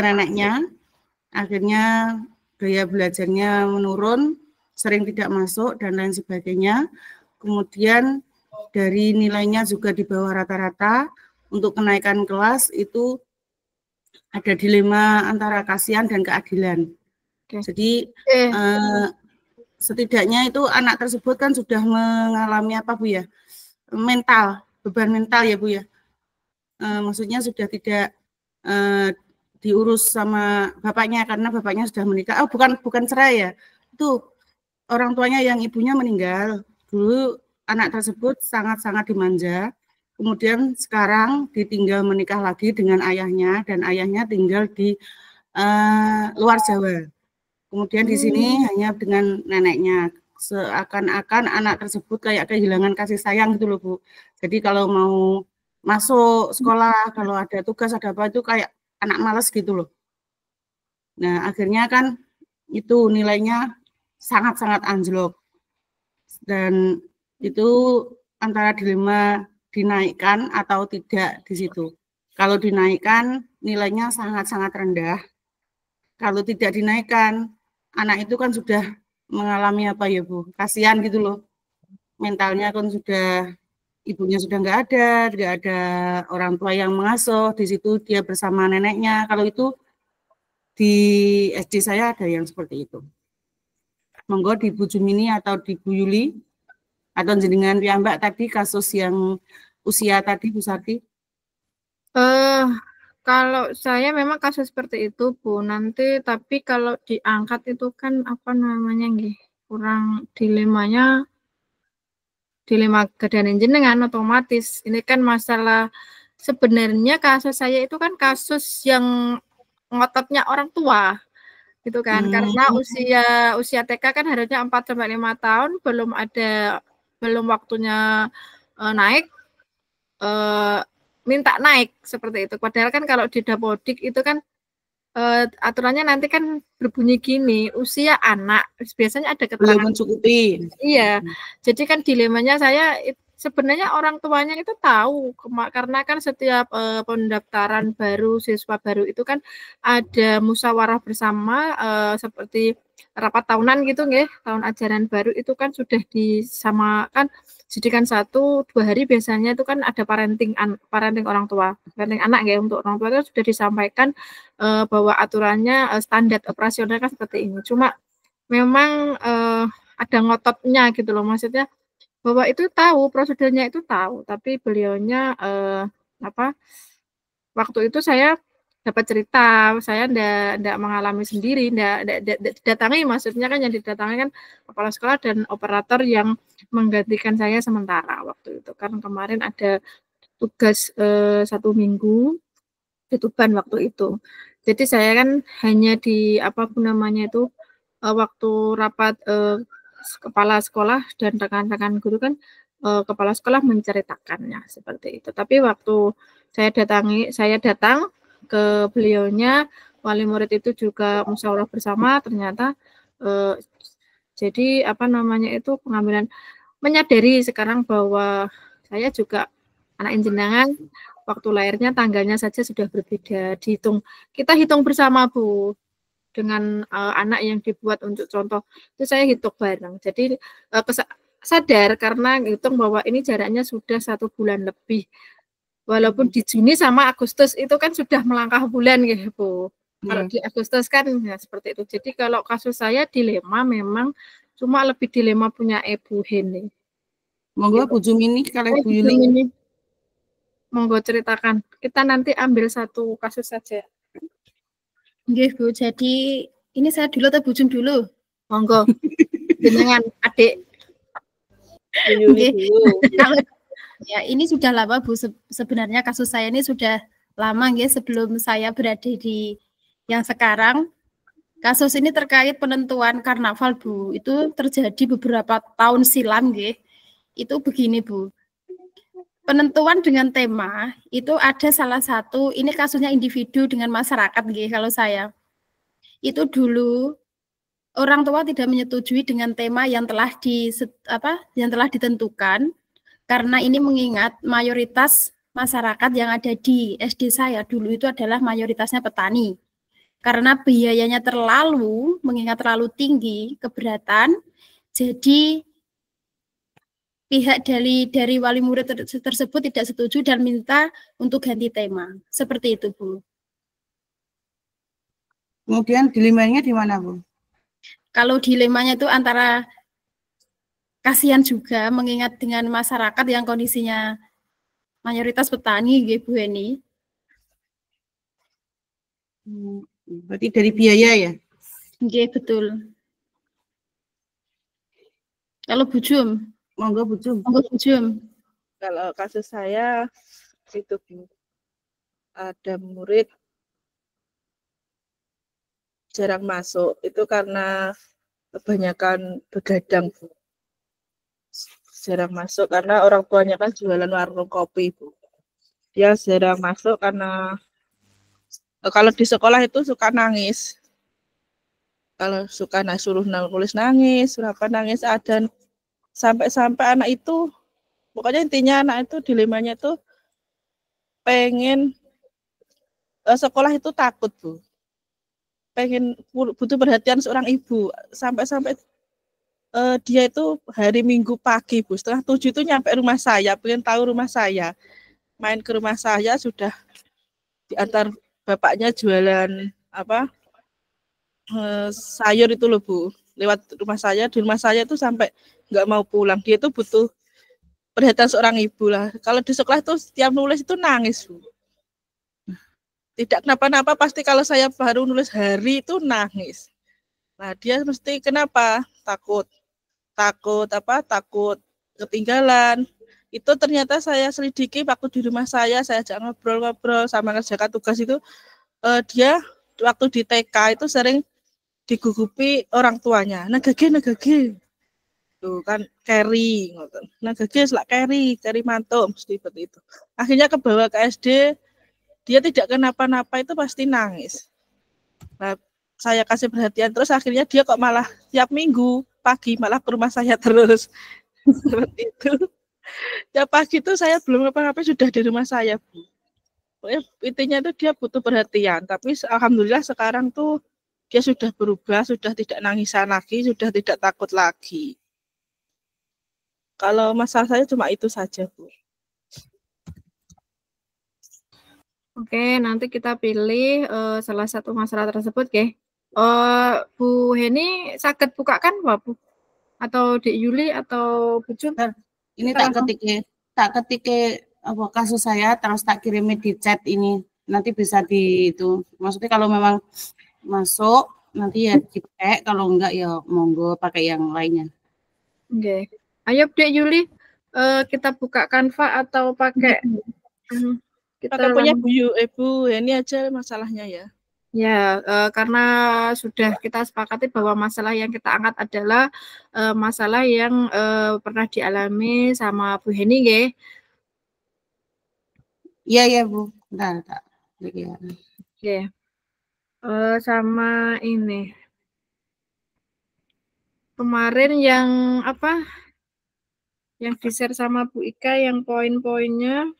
neneknya, akhirnya gaya belajarnya menurun, sering tidak masuk dan lain sebagainya. Kemudian dari nilainya juga di bawah rata-rata. Untuk kenaikan kelas itu ada dilema antara kasihan dan keadilan. Jadi setidaknya itu anak tersebut kan sudah mengalami apa Bu ya, beban mental ya Bu ya. Maksudnya sudah tidak diurus sama bapaknya karena bapaknya sudah menikah. Oh bukan cerai ya, itu orang tuanya yang ibunya meninggal. Dulu anak tersebut sangat-sangat dimanja. Kemudian sekarang ditinggal menikah lagi dengan ayahnya dan ayahnya tinggal di luar Jawa. Kemudian di sini hanya dengan neneknya. Seakan-akan anak tersebut kayak kehilangan kasih sayang gitu loh Bu. Jadi kalau mau masuk sekolah, kalau ada tugas ada apa itu kayak anak malas gitu loh. Nah akhirnya kan itu nilainya sangat-sangat anjlok dan itu antara dilema dinaikkan atau tidak di situ. Kalau dinaikkan nilainya sangat-sangat rendah. Kalau tidak dinaikkan, anak itu kan sudah mengalami apa ya Bu? Kasihan gitu loh. Mentalnya kan sudah ibunya sudah nggak ada orang tua yang mengasuh. Di situ dia bersama neneknya. Kalau itu di SD saya ada yang seperti itu. Monggo di Bu Jumini atau di Bu Yuli atau jenengan piyambak tadi kasus yang usia tadi Bu Sarti. Kalau saya memang kasus seperti itu Bu, nanti tapi kalau diangkat itu kan apa namanya nggih, kurang dilema keadaan jenengan otomatis. Ini kan masalah sebenarnya kasus saya itu kan kasus yang ngototnya orang tua. Gitu kan. Karena usia TK kan harusnya 4 sampai 5 tahun belum waktunya naik minta naik seperti itu. Padahal kan kalau di Dapodik itu kan aturannya nanti kan berbunyi gini, usia anak biasanya ada keterangan belum mencukupi. Iya. Jadi kan dilemanya saya sebenarnya orang tuanya itu tahu karena kan setiap pendaftaran baru siswa baru itu kan ada musyawarah bersama seperti rapat tahunan gitu nggih, tahun ajaran baru itu kan sudah disamakan jadikan 1-2 hari biasanya itu kan ada parenting orang tua, parenting anak nggih, untuk orang tua itu sudah disampaikan bahwa aturannya standar operasional kan seperti ini. Cuma memang ada ngototnya gitu loh, maksudnya bahwa itu tahu prosedurnya itu tahu, tapi beliaunya waktu itu saya dapat cerita, saya ndak mengalami sendiri, ndak didatangi, maksudnya kan yang didatangi kan kepala sekolah dan operator yang menggantikan saya sementara waktu itu kan kemarin ada tugas 1 minggu di Tuban waktu itu. Jadi saya kan hanya di apapun namanya itu waktu rapat kepala sekolah dan rekan-rekan guru kan kepala sekolah menceritakannya seperti itu. Tapi waktu saya datang ke beliaunya, wali murid itu juga musyawarah bersama, ternyata jadi apa namanya itu pengambilan menyadari sekarang bahwa saya juga anak jenengan, waktu lahirnya tanggalnya saja sudah berbeda, kita hitung bersama Bu dengan anak yang dibuat untuk contoh itu saya hitung bareng. Jadi sadar karena hitung bahwa ini jaraknya sudah 1 bulan lebih. Walaupun di Juni sama Agustus itu kan sudah melangkah bulan gitu Bu. Kalau di Agustus kan ya seperti itu. Jadi kalau kasus saya dilema memang cuma lebih dilema punya Ibu Heni. Monggo Bu Jumini kalau Bu Yuli. Monggo ceritakan. Kita nanti ambil 1 kasus saja. Nggih Bu, jadi ini saya dulu atau Bu Jum dulu? Monggo. Dengan adik. Nggih. Ya, ini sudah lama Bu, sebenarnya kasus saya ini sudah lama nggih, sebelum saya berada di yang sekarang. Kasus ini terkait penentuan karnaval Bu, itu terjadi beberapa tahun silam nggih. Itu begini Bu, penentuan dengan tema itu ada salah satu, ini kasusnya individu dengan masyarakat nggih, kalau saya itu dulu orang tua tidak menyetujui dengan tema yang telah ditentukan, karena ini mengingat mayoritas masyarakat yang ada di SD saya dulu itu adalah mayoritasnya petani. karena biayanya mengingat terlalu tinggi, keberatan, jadi pihak dari wali murid tersebut tidak setuju dan minta untuk ganti tema. Seperti itu, Bu. Kemudian dilemanya di mana, Bu? Kalau dilemanya itu antara kasihan juga mengingat dengan masyarakat yang kondisinya mayoritas petani, Bu Heni. Berarti dari biaya ya? Nggih, betul. Kalau Bu Jum? Monggo Bu Jum. Monggo Bu Jum. Kalau kasus saya itu ada murid jarang masuk itu karena kebanyakan begadang, Bu. Jarang masuk karena orang tuanya kan jualan warung kopi, Bu. Dia jarang masuk karena kalau di sekolah itu suka nangis. Kalau suka suruh nulis nangis, berapa nangis ada sampai anak itu, pokoknya intinya anak itu dilemanya itu pengen sekolah itu takut, Bu. Pengen butuh perhatian seorang ibu. Sampai dia itu hari Minggu pagi, Bu, 6:30 itu nyampe rumah saya, pengen tahu rumah saya. Main ke rumah saya sudah diantar bapaknya jualan sayur itu loh, Bu. Lewat rumah saya, di rumah saya itu sampai nggak mau pulang. Dia itu butuh perhatian seorang ibu lah. Kalau di sekolah itu setiap nulis itu nangis, Bu. Tidak kenapa-napa, pasti kalau saya baru nulis hari itu nangis. Nah, dia mesti kenapa? Takut ketinggalan. Itu ternyata saya selidiki waktu di rumah saya ajak ngobrol-ngobrol sama ngerjakan tugas itu, dia waktu di TK itu sering digugupi orang tuanya. Nagage. Tuh kan carry ngoten. Nagage selak carry mantuk mesti seperti itu. Akhirnya kebawa ke SD, dia tidak kenapa-napa itu pasti nangis. Nah, saya kasih perhatian terus akhirnya dia kok malah tiap minggu pagi malah ke rumah saya terus. Seperti itu. Tiap pagi itu saya belum apa-apa sudah di rumah saya, Bu. Pokoknya intinya itu dia butuh perhatian, tapi alhamdulillah sekarang tuh dia sudah berubah, sudah tidak nangisan lagi, sudah tidak takut lagi. Kalau masalah saya cuma itu saja, Bu. Oke, nanti kita pilih salah satu masalah tersebut, ya. Bu Heni sakit buka kan, Bu? Atau Dek Yuli atau Bu Jum? Ini tak ketik apa kasus saya terus tak kirimin di chat ini. Nanti bisa di itu. Maksudnya kalau memang masuk nanti ya dicek, kalau enggak ya monggo pakai yang lainnya. Oke. Ayo Dek Yuli, kita buka Canva atau pakai kita punya Bu Heni aja masalahnya ya. Ya, karena sudah kita sepakati bahwa masalah yang kita angkat adalah masalah yang pernah dialami sama Bu Heni, ya. Iya Bu. Bentar. Oke. Sama ini. Kemarin yang apa? Yang di-share sama Bu Ika yang poin-poinnya.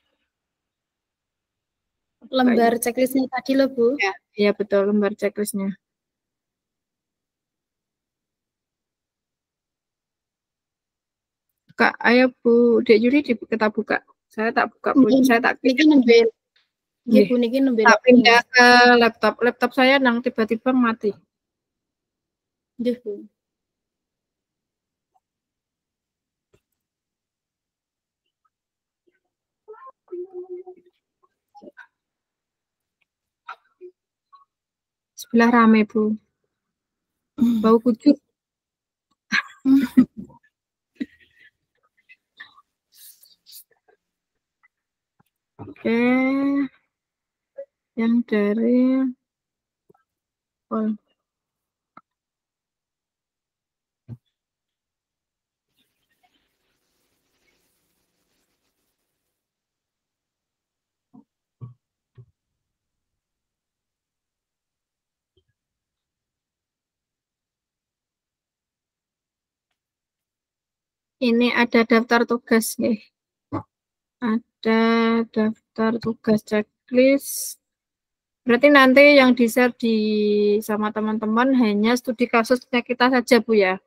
Lembar checklistnya tadi loh, Bu. Ya, betul, lembar checklistnya. Kak, ayo Bu Dek Yuri kita buka. Saya tak buka, Bu. Saya tak niki nembe. Nggih, Bu niki nembe. Tak pindah ke laptop. Laptop saya nang tiba-tiba mati. Nggih, Bu. Sebelah rame, Bu. Bau kucing. Oke. Yang dari ini ada daftar tugas, nih. Ada daftar tugas checklist. Berarti nanti yang di-share sama teman-teman hanya studi kasusnya kita saja, Bu ya?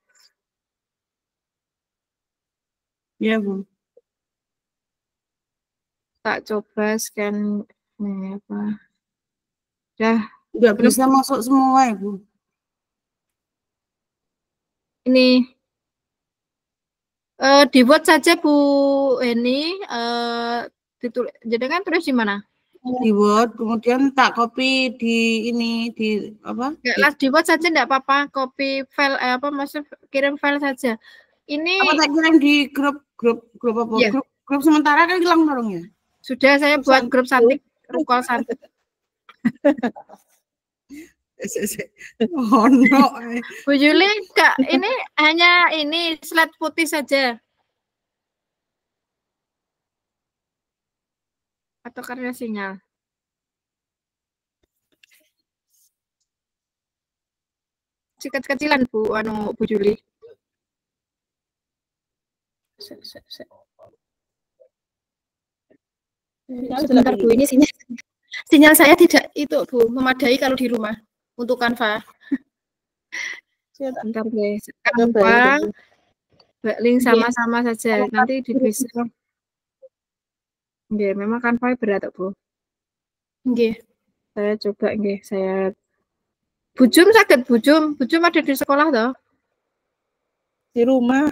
Iya, Bu. Tak coba scan apa? Ya, Nggak bisa masuk semua ya, Bu. ini dibuat saja Bu ini ditulis. Jadi kan tulis di mana? Di Word, kemudian tak copy di ini di apa? Enggak lah, dibuat saja enggak apa-apa. Copy file apa maksud kirim file saja. Ini Apa tak kirim di grup apa? ya, Grup sementara kan hilang dong ya. sudah saya buat grup Santik, Rukol Santik. Oh no. Bu Juli, Kak, ini hanya ini slide putih saja. Atau karena sinyal? Kecil-kecilan Bu, Bu Juli. Sebentar Bu, ini sinyal saya tidak itu Bu, memadai kalau di rumah untuk Canva. Bentar guys, Canva, link sama-sama saja. Nanti bisa. Oke, memang Canva berat Bu. Oke. Saya coba nggih, saya Bujum sakit Bujum ada di sekolah toh? Di rumah.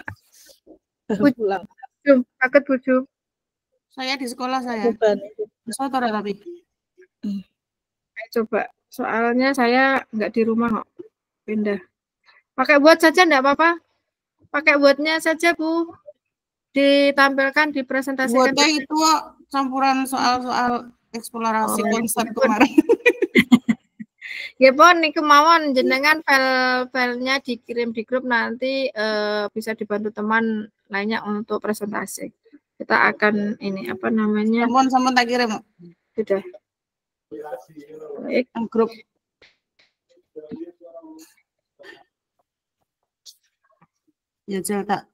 Pulang. Bujum, sakit Bujum. Saya di sekolah saya. Sotor tapi. Saya coba. Soalnya saya nggak di rumah kok. Pindah. Pakai buat saja enggak apa-apa. Pakai buatnya saja Bu. Ditampilkan, dipresentasikan. Buatnya itu campuran soal-soal eksplorasi konsep kemarin. Ya pon nih kemauan jenengan filenya dikirim di grup nanti bisa dibantu teman lainnya untuk presentasi. Kita akan ini apa namanya? Sampun tak kirim. Sudah. Baik. Grup. Ya Jel tak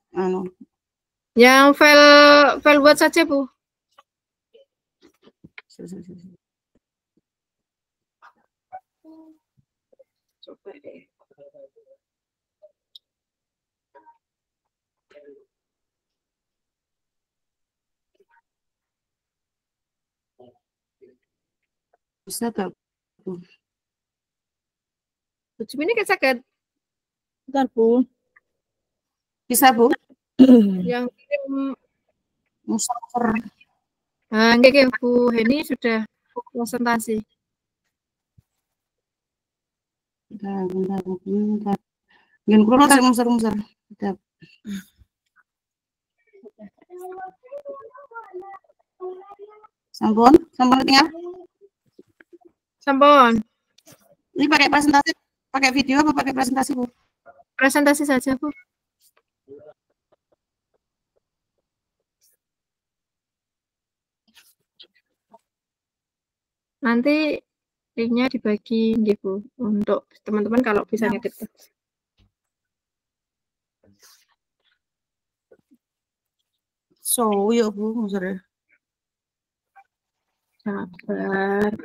Yang file buat saja Bu. Coba deh. Bisa tak Bu? Bujum ini sakit. Bentar Bu. Bisa Bu? Yang kirim Musafer. Nah, enggak Bu Heni sudah presentasi. Bentar. Ngin kulo tak muser-muser. Sampun tinggal. Sampun. Ini pakai presentasi, pakai video apa pakai presentasi Bu? Presentasi saja Bu. Nanti linknya dibagi gitu untuk teman-teman kalau bisa ngedit. So, ya Bu, muser. Sabar.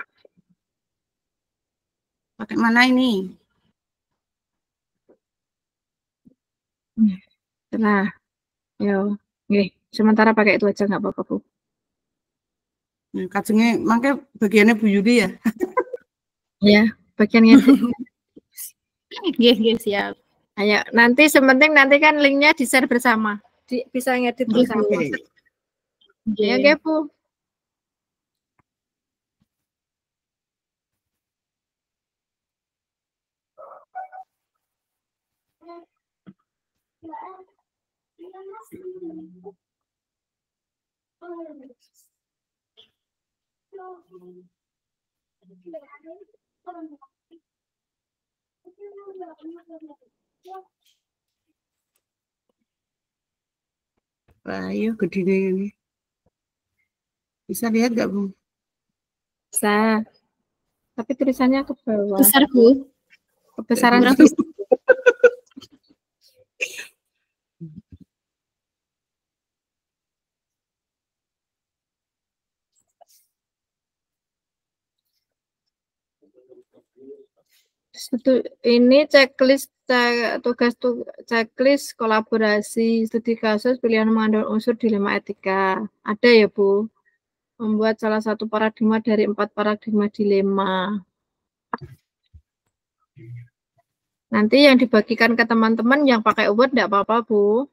Pakai mana ini? Nah, yo, sementara pakai itu aja nggak apa-apa Bu. Kacengnya, makanya bagiannya Bu Yudi ya? Ya, bagiannya. Nggih, siap. Ayo, nanti sementing nanti kan linknya di-share bersama. Bisa ngedit bersama. Ya, nggih Bu. Ayo, gede ini. Bisa lihat nggak Bu? Bisa. Tapi tulisannya ke bawah. Besar Bu. Kebesaran. Ini checklist checklist kolaborasi studi kasus pilihan mengandung unsur dilema etika. Ada ya Bu? Membuat salah satu paradigma dari 4 paradigma dilema. Nanti yang dibagikan ke teman-teman yang pakai Word enggak apa-apa Bu.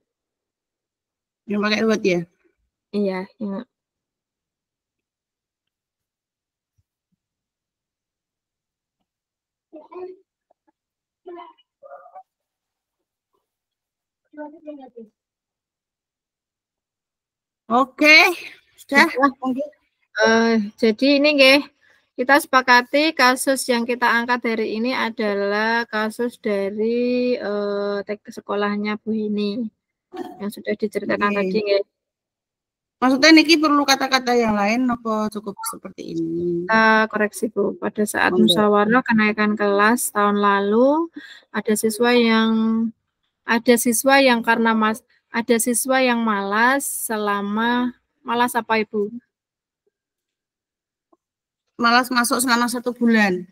Yang pakai Word ya? Iya. Ya. Oke, sudah. Jadi ini nggih, kita sepakati kasus yang kita angkat hari ini adalah kasus dari sekolahnya Bu Hini yang sudah diceritakan tadi nggih. Maksudnya Niki perlu kata-kata yang lain apa cukup seperti ini? Koreksi Bu, pada saat musyawarah kenaikan kelas tahun lalu ada siswa yang malas selama malas apa Ibu? Malas masuk selama 1 bulan.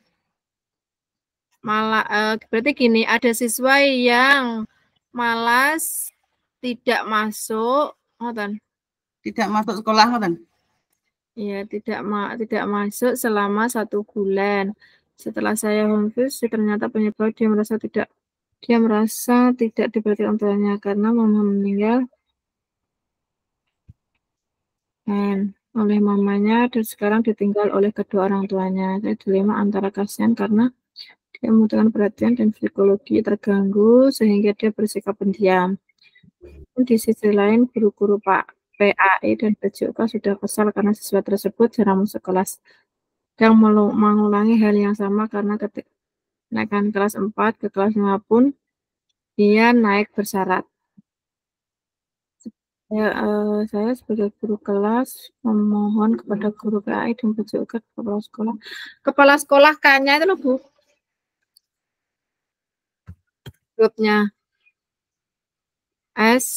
Berarti gini, ada siswa yang malas tidak masuk, tidak masuk sekolah, Iya, tidak masuk selama 1 bulan. Setelah saya home visit, ternyata penyebab dia merasa tidak diperhatikan orang tuanya karena mama meninggal dan oleh mamanya dan sekarang ditinggal oleh kedua orang tuanya. Saya dilema antara kasihan karena dia membutuhkan perhatian dan psikologi terganggu sehingga dia bersikap pendiam. Di sisi lain, guru-guru PAE dan PJOK sudah kesal karena siswa tersebut jarang masuk kelas dan mengulangi hal yang sama karena ketika naikkan kelas 4 ke kelas 5 pun dia naik bersyarat. Saya sebagai guru kelas memohon kepada guru PAE dan PJOK kepala sekolah K-nya itu loh Bu, grupnya S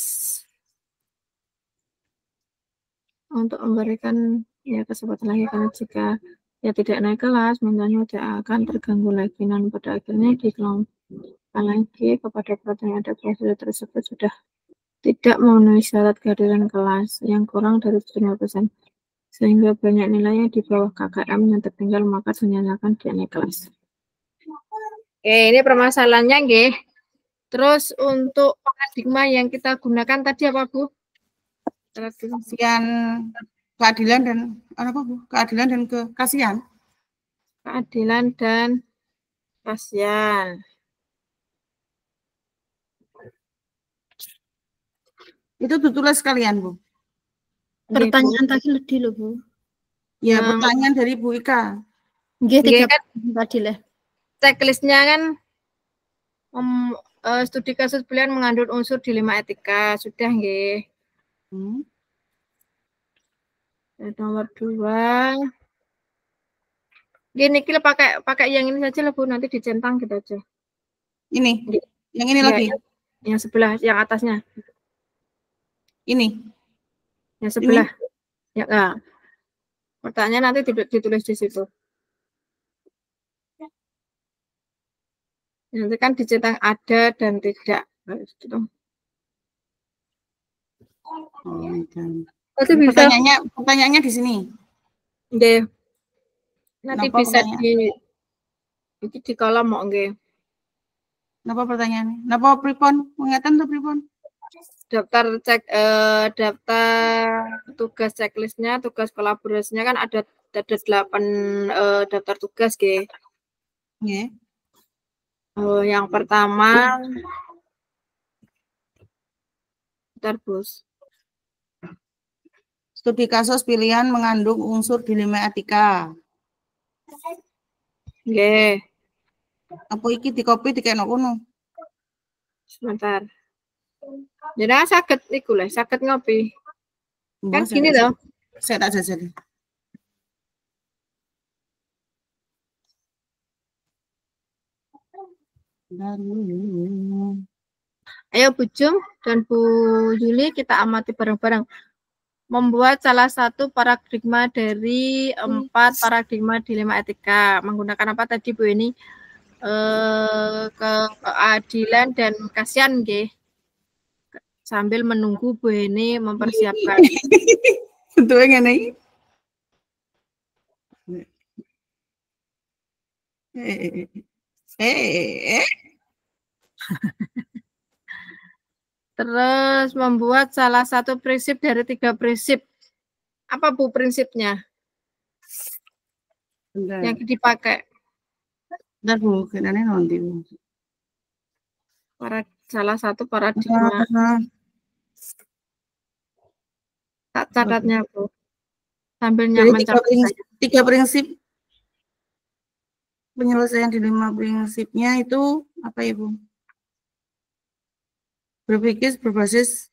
untuk memberikan kesempatan lagi karena jika tidak naik kelas mentalnya tidak akan terganggu lagi dan pada akhirnya dikelompokkan lagi kepada perhatian ada proses tersebut sudah tidak memenuhi syarat kehadiran kelas yang kurang dari 75% sehingga banyak nilainya di bawah KKM yang tertinggal maka dinyatakan dia naik kelas. Ini permasalahannya nggih. Terus untuk paradigma yang kita gunakan tadi apa Bu? Keadilan dan apa Bu? Keadilan dan kekasihan. Keadilan dan kasihan. Itu ditulis sekalian Bu. Pertanyaan tadi lebih loh Bu. Ya, pertanyaan dari Bu Ika. Nggih, kan tadi lah. Checklistnya kan studi kasus pilihan mengandung unsur dilema etika sudah nggih. Nomor 2. Gini kita pakai yang ini saja lah Bu, nanti dicentang gitu aja. Ini. Yang ini lagi. Yang sebelah, yang atasnya. Ini. Yang sebelah. Ini? Ya, nah. Pertanyaan nanti ditulis di situ. Nanti kan dicentang ada dan tidak. Pertanyaannya di sini. Nggih. Nanti Napa bisa di kolom mau nggih. Napa pertanyaannya? Napa pripun? Ngeten to pripun? Daftar tugas checklistnya, tugas kolaborasinya kan ada 8 daftar tugas nggih. Nggih. Yang pertama Bos. Studi kasus pilihan mengandung unsur dilema etika. Nggih. Apa iki dikopi dikene kono? Sebentar. Jadi sakit iku lah, sakit ngopi. Kan gini loh. Saya tak jajal. Ayo Bu Jum dan Bu Yuli kita amati bareng-bareng. Membuat salah satu paradigma dari 4 paradigma dilema etika. Menggunakan apa tadi Bu ini? keadilan dan kasihan nggih. Sambil menunggu Bu Heni mempersiapkan. Bentuknya ngene iki. Terus membuat salah satu prinsip dari 3 prinsip. Apa Bu prinsipnya yang dipakai? Bentar Bu, kenane nanti. Salah satu paradigma. Tak catatnya Bu. Sambil Jadi mencatat. 3 prinsip penyelesaian di 5 prinsipnya itu apa Ibu? Berpikir berbasis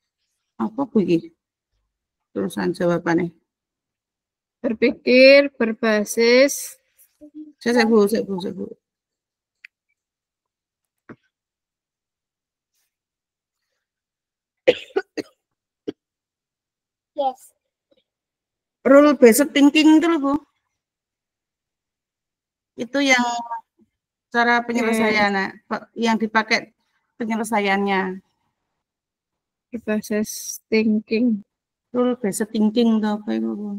apa Bu iki? Terusan jawabannya. Berpikir berbasis Saya Bu. Yes. Rule based thinking itu loh Bu. Itu yang cara penyelesaian yang dipakai penyelesaiannya. berbasis thinking. Rule based thinking itu apa itu Bu?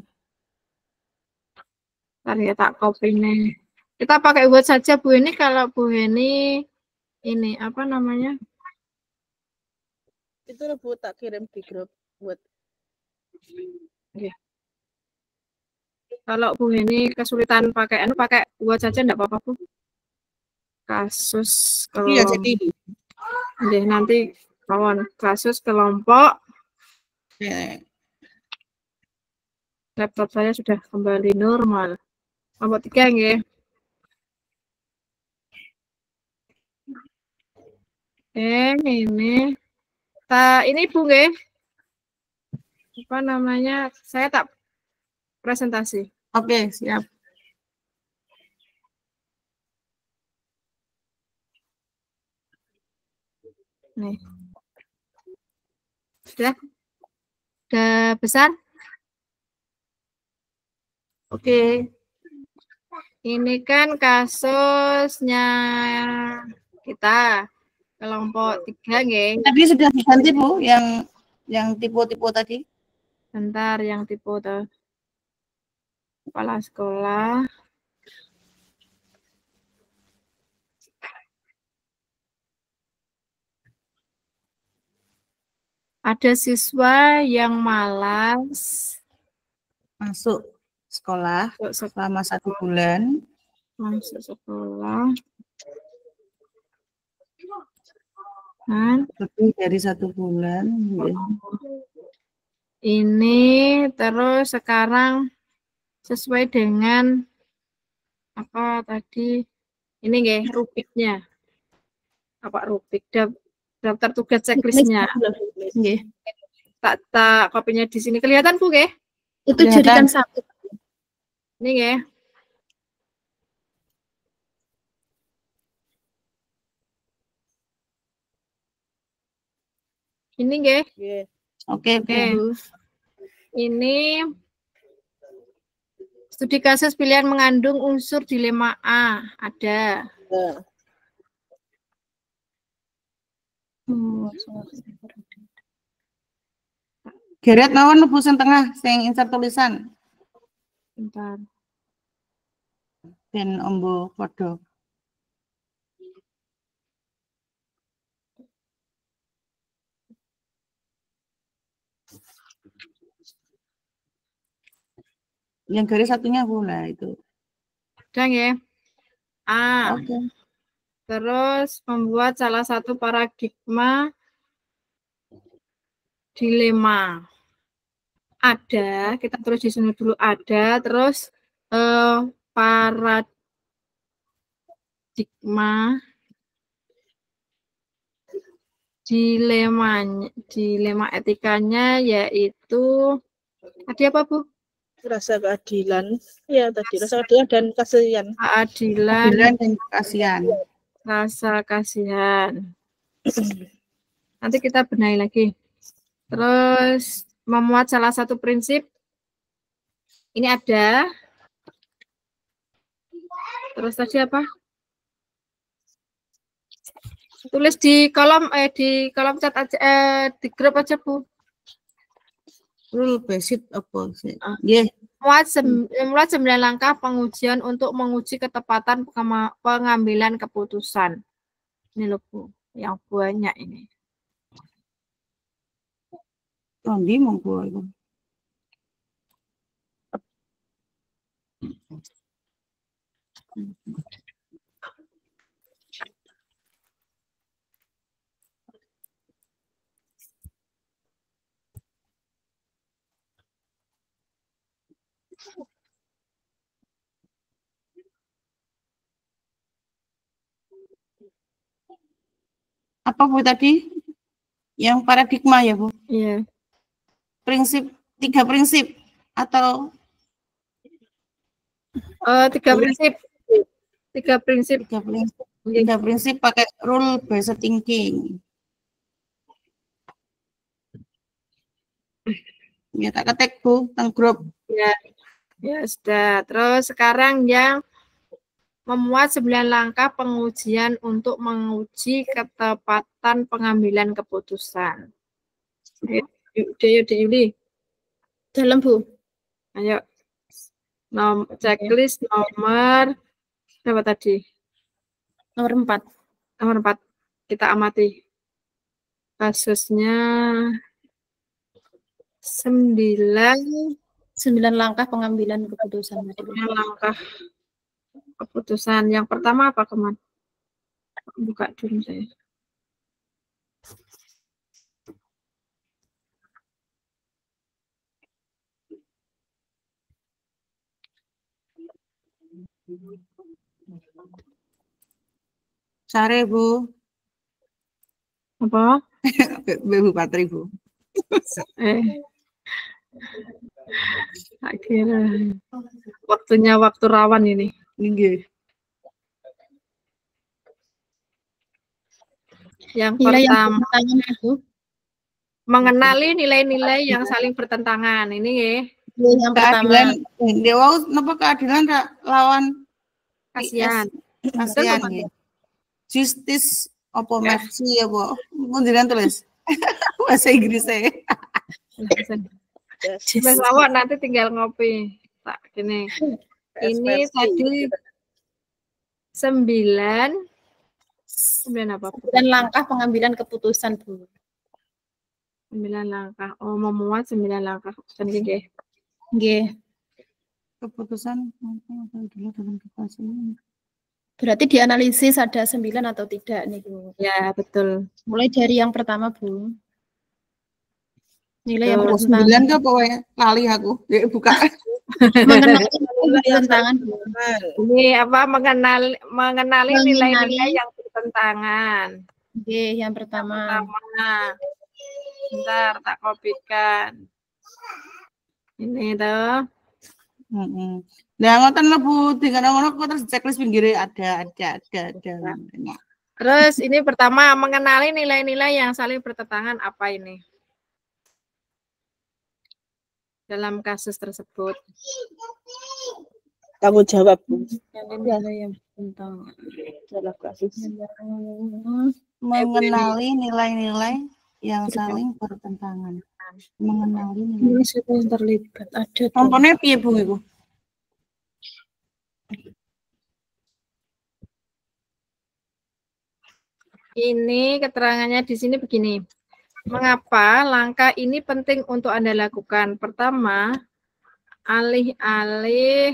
Ntar ya tak copy nih. Kita pakai Word saja Bu ini. Kalau Bu Heni ini apa namanya? Itu loh Bu, tak kirim di grup buat. Ya. Kalau Bu Heni kesulitan pakai Word saja enggak apa-apa Bu. Kasus Iya, jadi nanti kawan kasus kelompok. Laptop saya sudah kembali normal. Kelompok 3 nggih. Ini Bu nggih. Apa namanya? Saya tak presentasi. Oke, siap. Nih. Sudah besar? Oke. Ini kan kasusnya kita kelompok 3 nggih. Tadi sudah diganti Bu yang tipe-tipe tadi. Bentar yang tipe kepala sekolah. Ada siswa yang malas masuk sekolah selama 1 bulan. Masuk sekolah. Kan? Lebih dari 1 bulan. Ini terus sekarang sesuai dengan apa tadi? Ini nggih rubiknya. Apa rubik? Daftar tugas checklistnya. Nggih. Tak kopinya di sini kelihatan Bu nggih? Itu jadikan 1. Ini nggih. Ini nggih. Oke. Ini studi kasus pilihan mengandung unsur dilema A. Ada. Geret mawon lebusan tengah sing insert tulisan. Bentar. Ben ombo padha. Yang garis satunya boleh itu. Udah ya. A. Oke. Terus membuat salah satu paradigma dilema. Ada, kita terus di sini dulu ada, terus paradigma dilema etikanya yaitu tadi apa Bu? Rasa keadilan. Ya tadi rasa keadilan dan kasihan. Keadilan dan kasihan. Rasa kasihan. Nanti kita benahi lagi. Terus memuat salah satu prinsip. Ini ada. Terus tadi apa? Tulis di kolom chat aja, di grup aja Bu. Rule based apa sih? Ah. Nggih. Muat 9 langkah pengujian untuk menguji ketepatan pengambilan keputusan. Ini loh Bu, yang banyak ini. Ndi monggo iku. Apa Bu tadi? Yang paradigma ya Bu? Iya. Prinsip, 3 prinsip atau 3 prinsip. 3 prinsip. 3 prinsip. 3 prinsip pakai rule based thinking. Ya tak ketik Bu, teng grup. Ya. Ya sudah. Terus sekarang yang memuat 9 langkah pengujian untuk menguji ketepatan pengambilan keputusan. Yuk, Yuli. Dalam Bu. Ayo. Checklist nomor berapa tadi? Nomor 4. Nomor 4. Kita amati. Kasusnya 9 langkah pengambilan keputusan. 9 langkah keputusan. Yang pertama apa, teman? Buka dulu saya. Sare Bu. Apa? Bu Patri Bu. Akhirnya waktunya waktu rawan ini. Nggih. Yang Nilai pertama, Bu. mengenali nilai-nilai yang saling bertentangan. Ini ya. Yang pertama. Dewa napa keadilan lawan Kasihan. Kasihan nggih. Justice apa mercy apa? Mun jenengan tulis. Bahasa Inggris e. Mas awak nanti tinggal ngopi. Tak gini. Ini tadi 9 apa? 9 langkah pengambilan keputusan Bu. 9 langkah. Oh, memuat 9 langkah keputusan nggih. Nggih. Keputusan dulu dalam keputusan. Berarti dianalisis ada 9 atau tidak nih Bu. Ya, betul. Mulai dari yang pertama Bu. Nilai yang bertentangan. 9 ke pokoknya lali aku. Ya, buka. Mengenali bertentangan. Ini apa mengenali nilai-nilai yang bertentangan. Oke, yang pertama. Bentar, tak kopikan. Ini tuh. Nah, ngoten lho Bu, tinggal ngono kok terus checklist pinggire ada. Terus ini pertama mengenali nilai-nilai yang saling bertentangan apa ini? Dalam kasus tersebut. Tanggung jawab Bu. Yang tentang Dalam kasus. Mengenali nilai-nilai yang saling bertentangan. Mengenali ini siapa yang terlibat ada. Contohnya piye Bu iku? Ini keterangannya di sini begini. Mengapa langkah ini penting untuk Anda lakukan? Pertama, alih-alih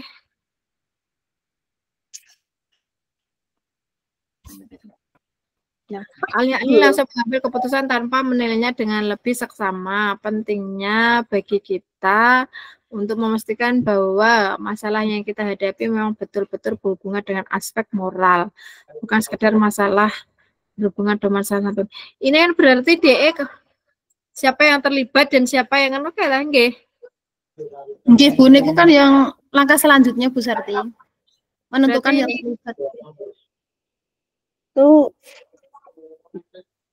langsung mengambil keputusan tanpa menilainya dengan lebih seksama. Pentingnya bagi kita untuk memastikan bahwa masalah yang kita hadapi memang betul-betul berhubungan dengan aspek moral, bukan sekedar masalah berhubungan dengan masalah. Ini kan berarti DE siapa yang terlibat dan siapa yang oke lah nggih. Nggih Bu, niku kan yang langkah selanjutnya Bu Sarti. Menentukan berarti yang terlibat. Itu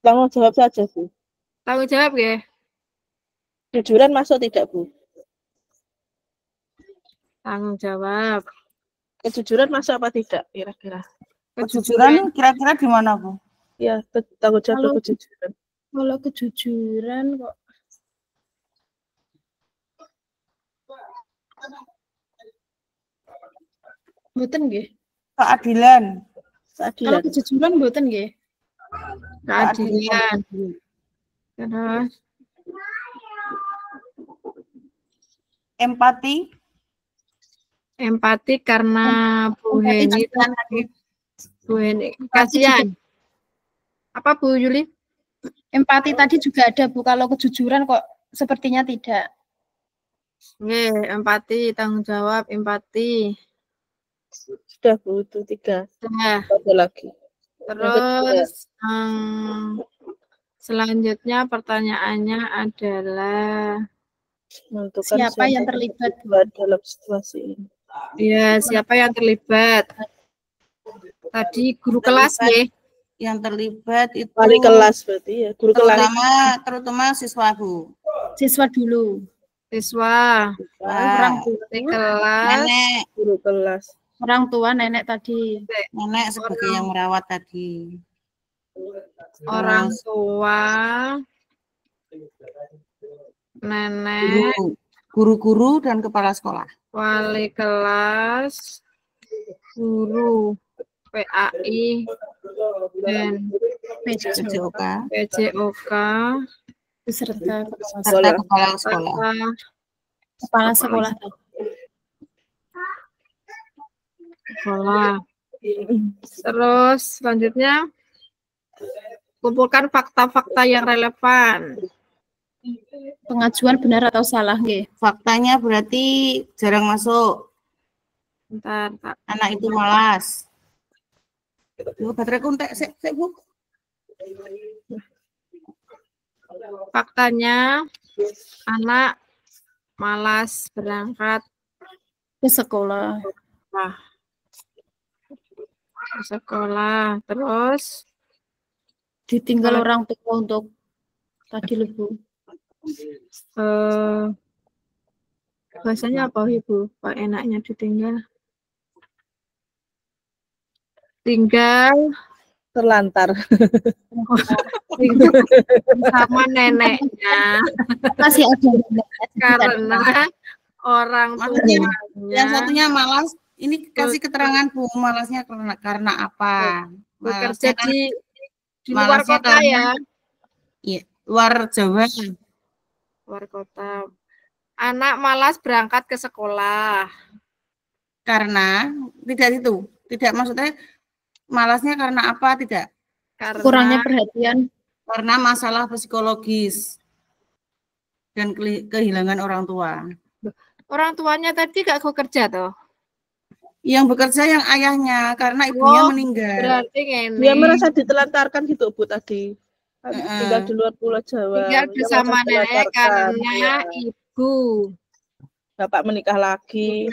tanggung jawab saja Bu. Tanggung jawab ya. Kejujuran masuk tidak Bu? Tanggung jawab. Kejujuran masuk apa tidak kira-kira? Kejujuran kira-kira di mana Bu? Ya, tanggung jawab Kalau- kejujuran. Kalau kejujuran kok mboten nggih. Keadilan. Kalau Keadilan. kejujuran mboten nggih. Keadilan. Terus Empati. empati karena Bu Empati Heni juga. tadi. Bu Heni kasihan. Apa Bu Yuli? Empati tadi juga ada Bu, kalau kejujuran kok sepertinya tidak. Nggih, empati, tanggung jawab, empati. Sudah Bu, itu 3. Nah, Ada lagi. terus selanjutnya pertanyaannya adalah Menentukan Siapa yang terlibat, Bu? dalam situasi ini. ya siapa yang terlibat? Tadi guru kelas ya. Yang terlibat itu Wali kelas berarti ya, guru kelas. terutama siswa Bu. Siswa dulu. Siswa, Orang di tua, kelas, Nenek, Guru kelas. orang tua, nenek tadi. nenek sebagai yang merawat tadi. orang Terus tua, nenek, guru-guru dan kepala sekolah. wali kelas, guru, PAI, dan PJOK PJOK, Beserta serta kepala sekolah. serta kepala sekolah. sekolah. Terus selanjutnya kumpulkan fakta-fakta yang relevan. Pengajuan benar atau salah nggih? Faktanya berarti jarang masuk. Bentar, Pak. Anak itu malas. Bu, baterai kuntek sik Bu. Faktanya anak malas berangkat Ke sekolah. ke sekolah. Terus Ditinggal orang tua untuk tadi Bu. bahasanya apa Ibu? Pak enaknya ditinggal. Tinggal Terlantar. sama neneknya Masih ada karena orang Maksudnya tuanya yang satunya malas. Ini kasih keterangan Bu, malasnya karena apa? bekerja Malasnya di luar malasnya kota ya. Iya, luar Jawa. Luar kota. Anak malas berangkat ke sekolah. Karena tidak itu. Tidak maksudnya malasnya karena apa? Tidak. Karena kurangnya perhatian. Karena masalah psikologis dan kehilangan orang tua. orang tuanya tadi gak kerja toh. Yang bekerja yang ayahnya karena ibunya meninggal. Berarti ini. Dia merasa ditelantarkan gitu Bu tadi. Tinggal di luar Pulau Jawa. Tinggal Dia bersama merasa nenek ditelantarkan. karena Iya. ibu. Bapak menikah lagi.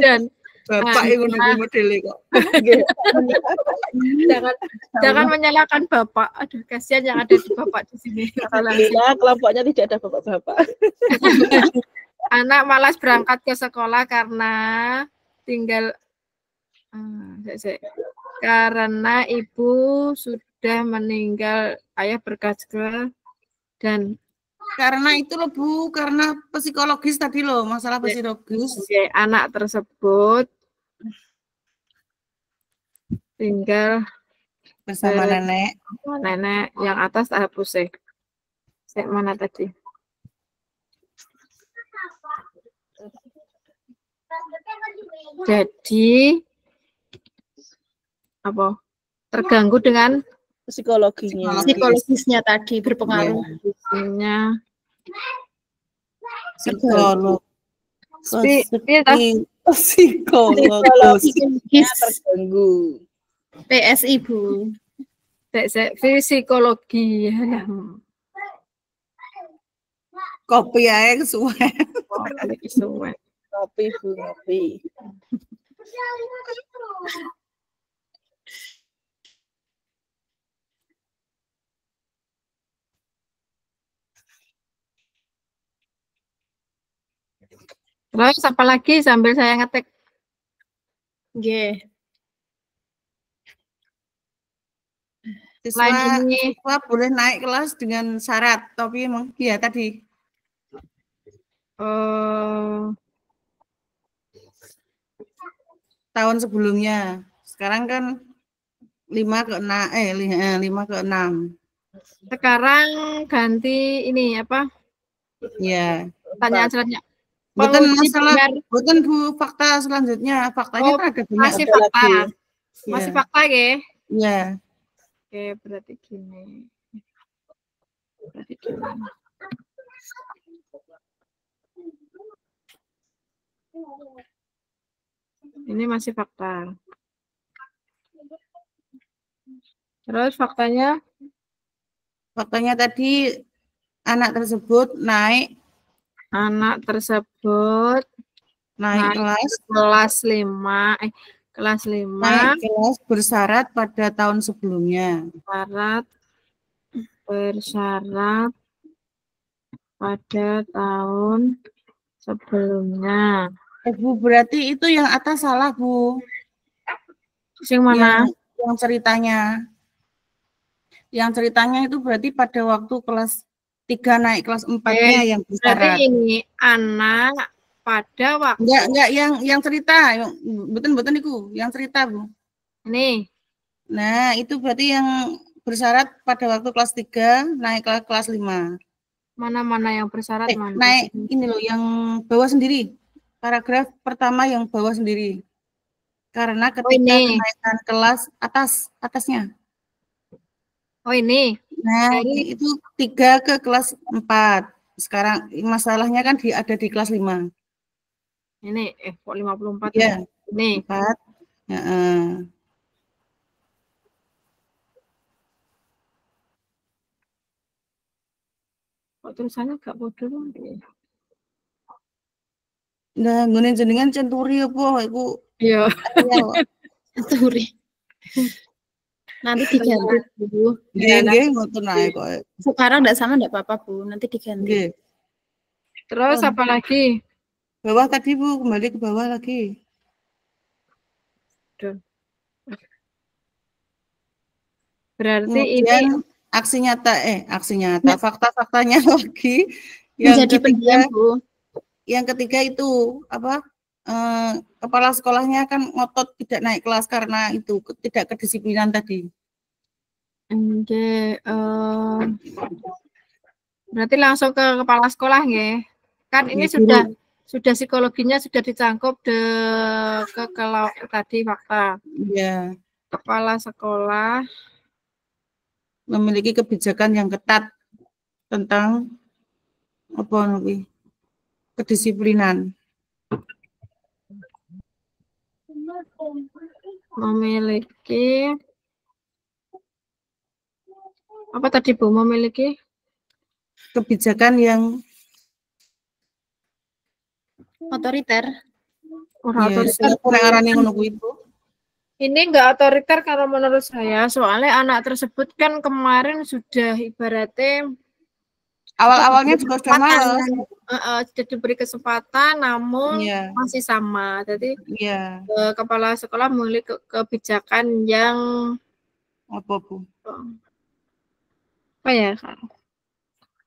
Dan Bapak yang nunggu modele kok. jangan menyalahkan bapak. Aduh, kasihan yang ada di bapak di sini. Alhamdulillah kelompoknya tidak ada bapak-bapak. Anak malas berangkat ke sekolah karena tinggal karena ibu sudah meninggal, ayah berkerja dan Karena itu loh Bu, karena psikologis tadi loh, masalah psikologis. anak tersebut tinggal Bersama nenek. Nenek yang atas hapus sih. Mana tadi? Jadi apa? Terganggu dengan Psikologisnya tadi berpengaruh. psikologisnya. Psikologisnya terganggu. PSI Bu. Psikologi. Kopi aja kesuwen. Kopi Bu, kopi. Terus apa lagi sambil saya ngetik? Nggih. Selain ini, siswa boleh naik kelas dengan syarat, tapi emang ya tadi tahun sebelumnya. Sekarang kan 5 ke 6 5 ke 6. sekarang ganti ini apa? Ya. Pertanyaan selanjutnya. Bukan Penguji masalah, benar. bukan Bu fakta selanjutnya. Faktanya Oh, kan ada banyak. masih Ada fakta. lagi. Masih Ya. fakta ya? Ya. Oke, berarti gini. Berarti gini. Ini masih fakta. Terus faktanya? Faktanya tadi anak tersebut naik naik kelas 5 kelas 5 naik kelas bersyarat pada tahun sebelumnya. Bersyarat pada tahun sebelumnya. Bu, berarti itu yang atas salah, Bu. Yang mana? Yang ceritanya. Yang ceritanya itu berarti pada waktu kelas 3 naik kelas 4-nya yang bersyarat. Berarti ini anak pada waktu. Enggak yang cerita, betul itu, yang cerita, Bu. Ini. Nah, itu berarti yang bersyarat pada waktu kelas 3 naik ke kelas 5. Mana-mana yang bersyarat mana? Naik ini loh yang bawah sendiri. Paragraf pertama yang bawah sendiri. Karena ketika kenaikan kelas atasnya. Oh ini. Nah, itu 3 ke kelas 4. Sekarang masalahnya kan ada di kelas 5. Ini kok 54 ya? Ini 4. Kok tulisannya gak bodoh dong? Nah, ngene jenengan centuri apa iku? Iya. Centuri. Nanti diganti, Bu. Nggih, ngoten ae kok. Sekarang enggak sama enggak apa-apa, Bu. Nanti diganti. Nggih. Terus apa lagi? Bawah tadi, Bu, kembali ke bawah lagi. Berarti kemudian ini aksi nyata, fakta-faktanya lagi. Yang menjadi pendiam, Bu. Yang ketiga itu apa? Kepala sekolahnya kan ngotot tidak naik kelas karena itu tidak kedisiplinan tadi. Oke, berarti langsung ke kepala sekolah ya? Kan ini sudah psikologinya sudah dicangkup ke kalau tadi fakta. Iya. Kepala sekolah memiliki kebijakan yang ketat tentang apa lebih kedisiplinan. Memiliki apa tadi, Bu? Memiliki kebijakan yang otoriter. Ini enggak otoriter kalau menurut saya, soalnya anak tersebut kan kemarin sudah ibaratnya awal-awalnya juga sudah malas. Sudah diberi kesempatan, namun masih sama. Jadi kepala sekolah memiliki kebijakan yang apa, Bu? Apa ya?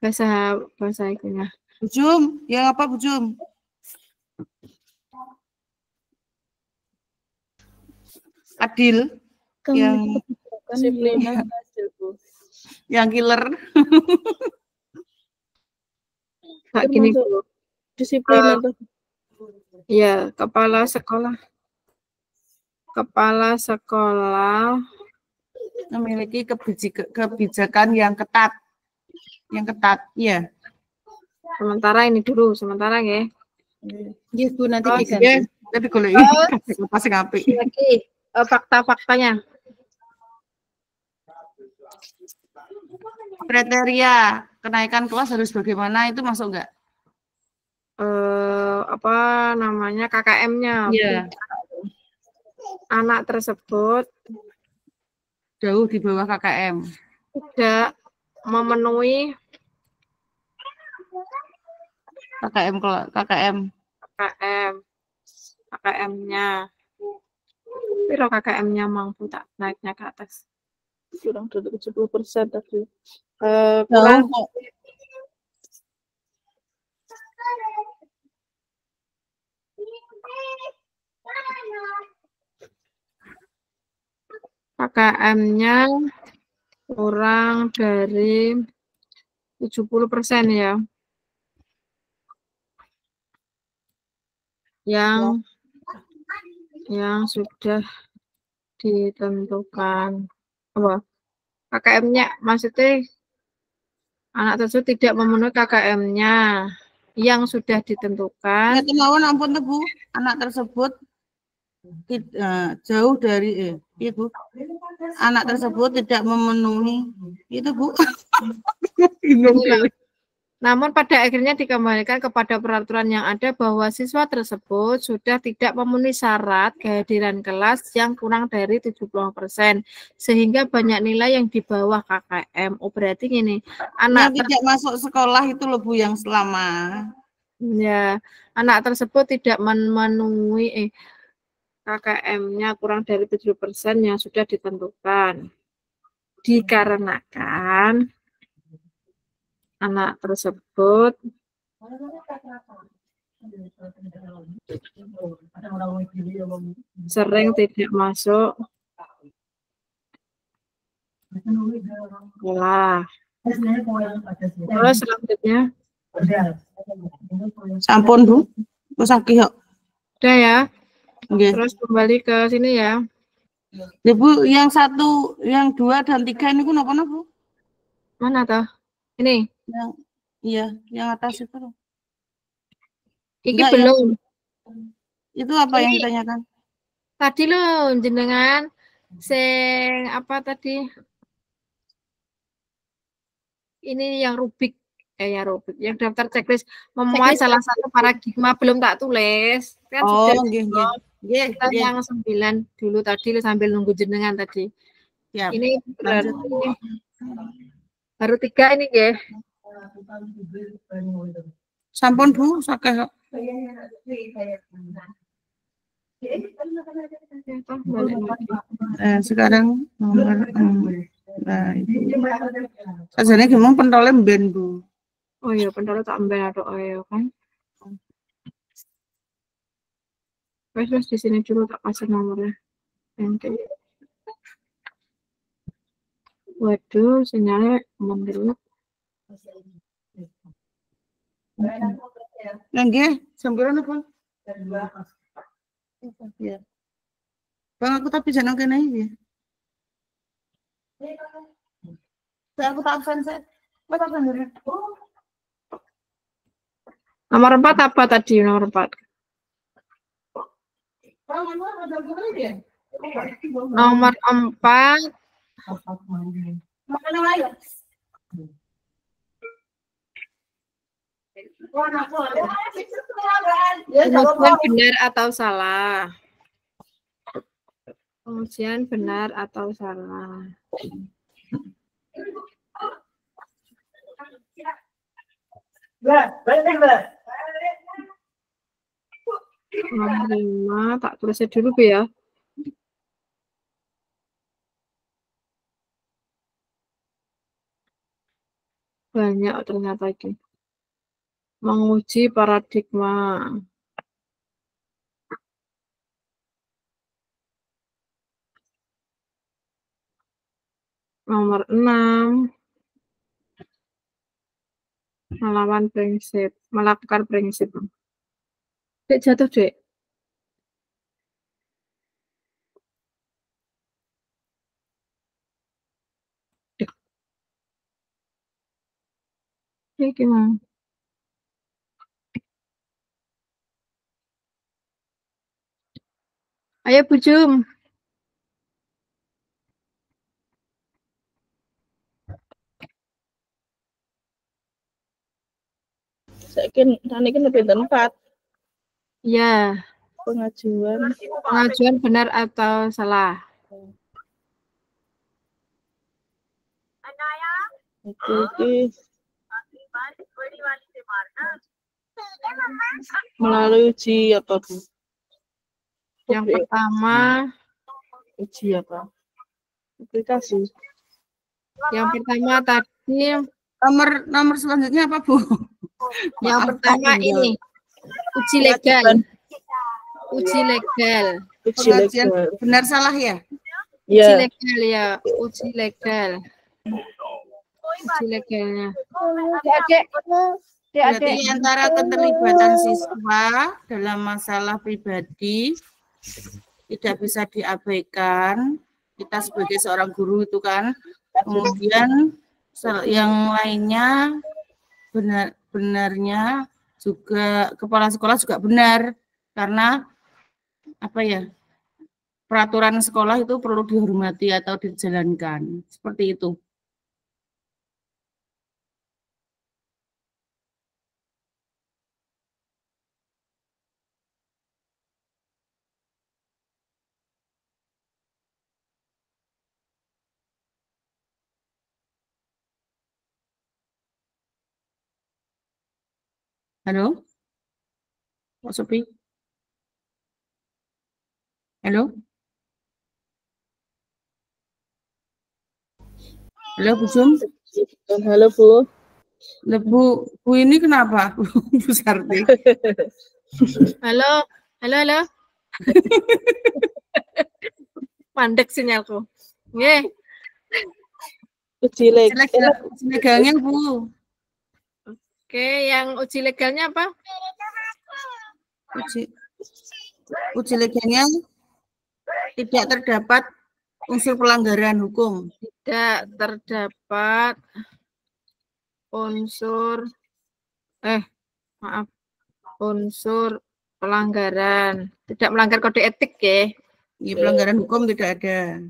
Bahasa itunya. Bujum, yang apa, Bujum? Adil, yang disiplinan adil, Bu. Yang killer. Kayak gini, Bu. Disiplinan. Ya, kepala sekolah memiliki kebijakan yang ketat. Ya. Sementara ini dulu, sementara ya. Iya, Bu, nanti diganti. Tapi kalau ini pasti ngapi. Lagi fakta-faktanya. Kriteria kenaikan kelas harus bagaimana itu masuk enggak? Apa namanya KKM-nya? Iya. Anak tersebut jauh di bawah KKM. Tidak memenuhi KKM-nya. Piro KKM-nya mampu tak naiknya ke atas? kurang dari 70% tadi. Jauh Kurang kok. KKM-nya kurang dari 70% ya. Yang sudah ditentukan. Apa? KKM-nya maksudnya anak tersebut tidak memenuhi KKM-nya yang sudah ditentukan. Ya kemauan ampun Bu, anak tersebut jauh dari Bu. Anak tersebut tidak memenuhi itu Bu. Namun pada akhirnya dikembalikan kepada peraturan yang ada bahwa siswa tersebut sudah tidak memenuhi syarat kehadiran kelas yang kurang dari 70%, sehingga banyak nilai yang di bawah KKM. Oh, berarti ini anak yang tidak masuk sekolah itu loh Bu, yang selama ya anak tersebut tidak memenuhi KKM-nya kurang dari 70% yang sudah ditentukan. Dikarenakan anak tersebut sering tidak masuk sekolah. Terus selanjutnya sampun Bu, wis akeh kok. udah ya. Nggih. Terus kembali ke sini ya. Ya Bu, yang 1, yang 2 dan 3 ini napa Bu? Mana toh? Ini. Yang iya, yang atas itu loh. Iki Enggak, belum. Itu apa yang Ini. ditanyakan? Tadi lo jenengan sing apa tadi? Ini yang Rubik. Ya Rubik. Yang daftar checklist memuat salah satu paradigma belum tak tulis. Kan sudah. Nggih. Kita yang 9 dulu tadi sambil nunggu jenengan tadi. Ya. Ini berarti baru 3 ini ya. Sampun Bu, sakeh kok. Sekarang nomor nah itu. Sajane gimana pentole mben Bu. Oh iya, pentole tak mben atok ayo kan. Wes di sini dulu tak kasih nomornya. Nanti. Waduh, sinyalnya mendelok. Nggih, sampeyan apa? Ya. Bang aku tapi jangan kene iki. Saya aku tak absen saya. Wes absen dulu. Nomor 4 apa tadi nomor 4? Nomor 4 pengujian benar atau salah. Pengujian benar atau salah. Nomor 5 tak tulisnya dulu Bu ya. Banyak ternyata ini. Menguji paradigma. Nomor 6. Melawan prinsip. Melakukan prinsip. Dek jatuh, Dek. Ini gimana? Ayo Bu Jum. Saiki niki lebih 4. Ya. Pengajuan Benar atau salah? Oke. Melalui uji apa Bu? Yang pertama uji apa? Aplikasi. Yang pertama tadi, Nomor selanjutnya apa, Bu? yang Maaf, pertama Pak, ini uji legal. Uji legal. Pengajian benar salah ya? Uji legal ya, uji legal. Uji legalnya. Berarti antara keterlibatan siswa dalam masalah pribadi tidak bisa diabaikan. Kita sebagai seorang guru itu kan. Kemudian yang lainnya benarnya juga kepala sekolah juga benar karena apa ya? Peraturan sekolah itu perlu dihormati atau dijalankan. Seperti itu. Halo? Pak Sopi? Halo? Halo, Bu Sum? Halo, Bu. Bu ini kenapa? Bu Sarti. Halo, halo. Mandek sinyalku. Nggih. Uji legalnya, Bu. Oke, yang uji legalnya apa? Uji legalnya tidak terdapat unsur pelanggaran hukum. Tidak terdapat unsur unsur pelanggaran. Tidak melanggar kode etik ya. Ya, pelanggaran hukum tidak ada.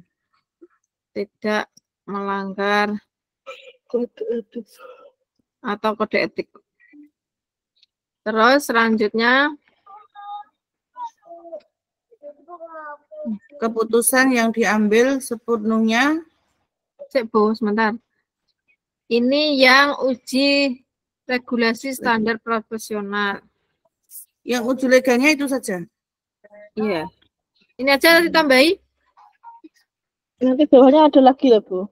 Tidak melanggar kode etik atau kode etik. Terus selanjutnya keputusan yang diambil sepenuhnya. Bu, sebentar. Ini yang uji regulasi standar profesional. Yang uji legalnya itu saja. Iya. Ini aja ditambahi. Nanti bawahnya ada lagi lah, Bu.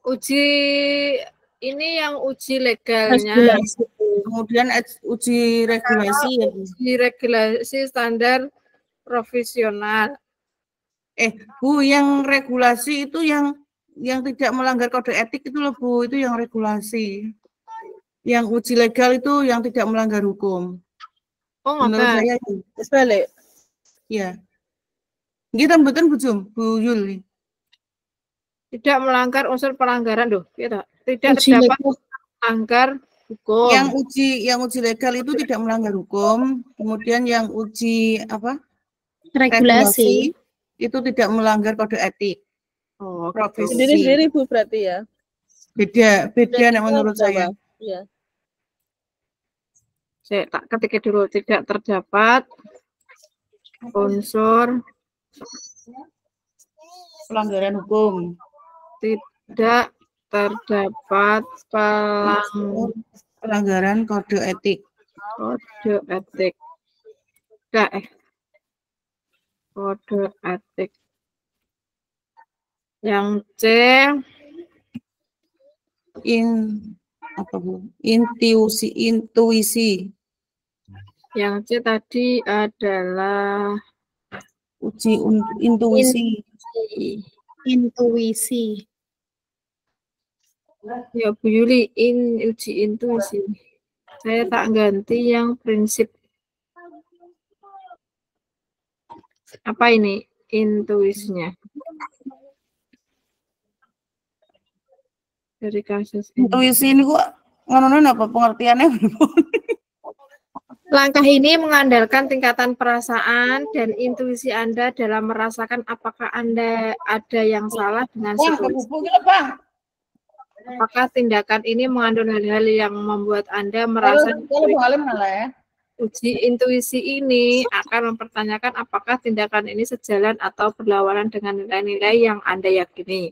Uji ini yang uji legalnya. Kemudian uji regulasi ya, Bu. Uji regulasi standar profesional. Bu, yang regulasi itu yang tidak melanggar kode etik itu loh, Bu, itu yang regulasi. Yang uji legal itu yang tidak melanggar hukum. Oh, menurut saya itu. Balik. Ya. Kita betul Bu Yul. Tidak melanggar unsur pelanggaran loh, tidak terdapat melanggar hukum. Yang uji legal itu tidak melanggar hukum. Kemudian yang uji apa? Regulasi itu tidak melanggar kode etik. Oh, profesi. Sendiri-sendiri, Bu, berarti ya. Beda menurut saya. Iya. Saya tak ketik dulu, tidak terdapat unsur pelanggaran hukum. Tidak terdapat pelanggaran kode etik. Kode etik. Kode etik. Yang C intuisi. Yang C tadi adalah uji intuisi. Ya Bu Yuli, uji intuisi. Saya tak ganti yang prinsip. Apa ini intuisinya? Dari kasus ini. Intuisi ini kok ngono apa pengertiannya? Langkah ini mengandalkan tingkatan perasaan dan intuisi Anda dalam merasakan apakah Anda ada yang salah dengan situasi. Apakah tindakan ini mengandung hal-hal yang membuat Anda merasa uji intuisi ini akan mempertanyakan apakah tindakan ini sejalan atau berlawanan dengan nilai-nilai yang Anda yakini.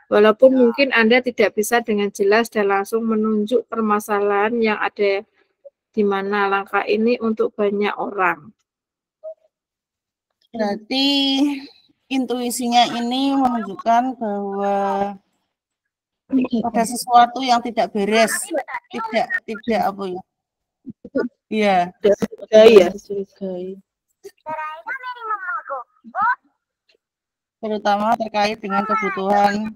Walaupun mungkin Anda tidak bisa dengan jelas dan langsung menunjuk permasalahan yang ada di mana langkah ini untuk banyak orang. Berarti intuisinya ini menunjukkan bahwa Ada sesuatu yang tidak beres, tidak apa ya? Iya. Curigai ya, curigai. Terutama terkait dengan kebutuhan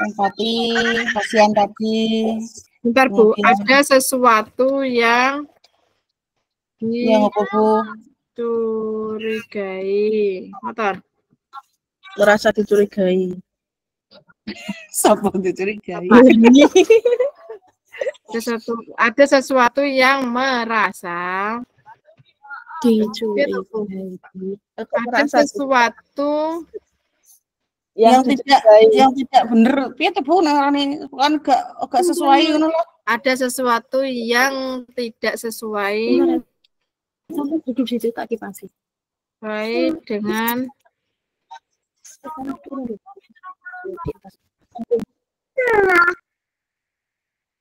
empati pasien tadi. Bentar Bu, Mungkin. ada sesuatu yang Yang apa Bu? dicurigai. Motor. Merasa dicurigai. Siapa dicurigai? Ada sesuatu yang merasa Dicurigai. ada sesuatu yang tidak bener. Piye to Bu nang kan gak sesuai ngono lho. Ada sesuatu yang tidak sesuai Duduk situ tak kipasi. baik dengan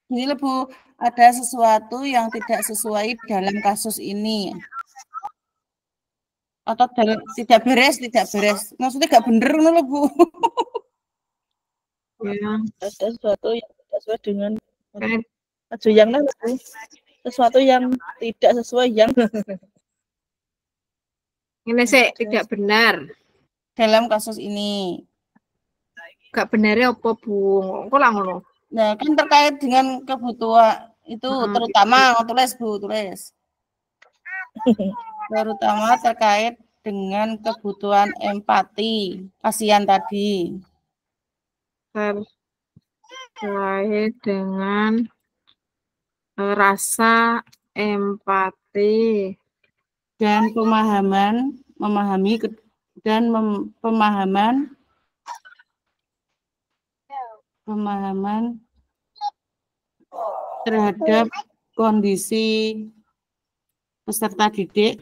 Ini lho Bu, ada sesuatu yang tidak sesuai dalam kasus ini. Atau tidak beres. Maksudnya gak bener ngono lho Bu. ya, Ada sesuatu yang tidak sesuai dengan yang lah, sesuatu yang tidak sesuai yang ini sih tidak benar. Dalam kasus ini. Gak benarnya apa Bu? Kok lah ngono? Nah, kan terkait dengan kebutuhan itu terutama tulis Bu, tulis. Terutama terkait dengan kebutuhan empati pasien tadi. Terkait dengan rasa empati dan pemahaman terhadap kondisi peserta didik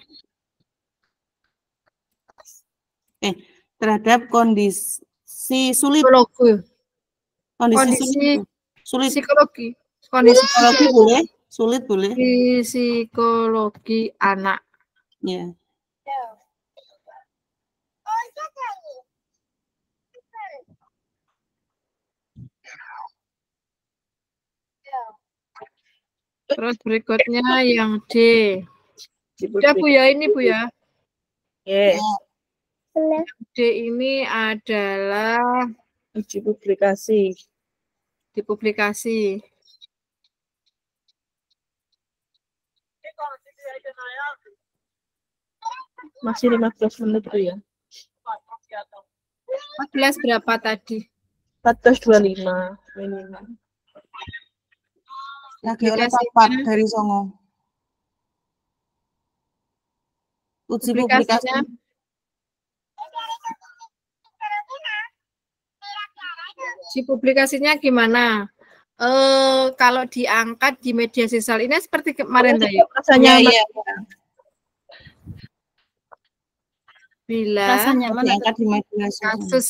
terhadap kondisi sulit sulit psikologi boleh sulit boleh psikologi anak ya. Terus berikutnya yang D. Ya Bu ya, ini Bu ya. yes. D ini adalah Uji publikasi. dipublikasi. Masih 15 menit Bu ya. 14 berapa tadi? 14.25 minimal. Lagi oleh papat dari Songo. Uji publikasinya. Uji publikasinya gimana? Kalau diangkat di media sosial ini seperti kemarin ya. Rasanya iya. Bila diangkat di media sosial. Kasus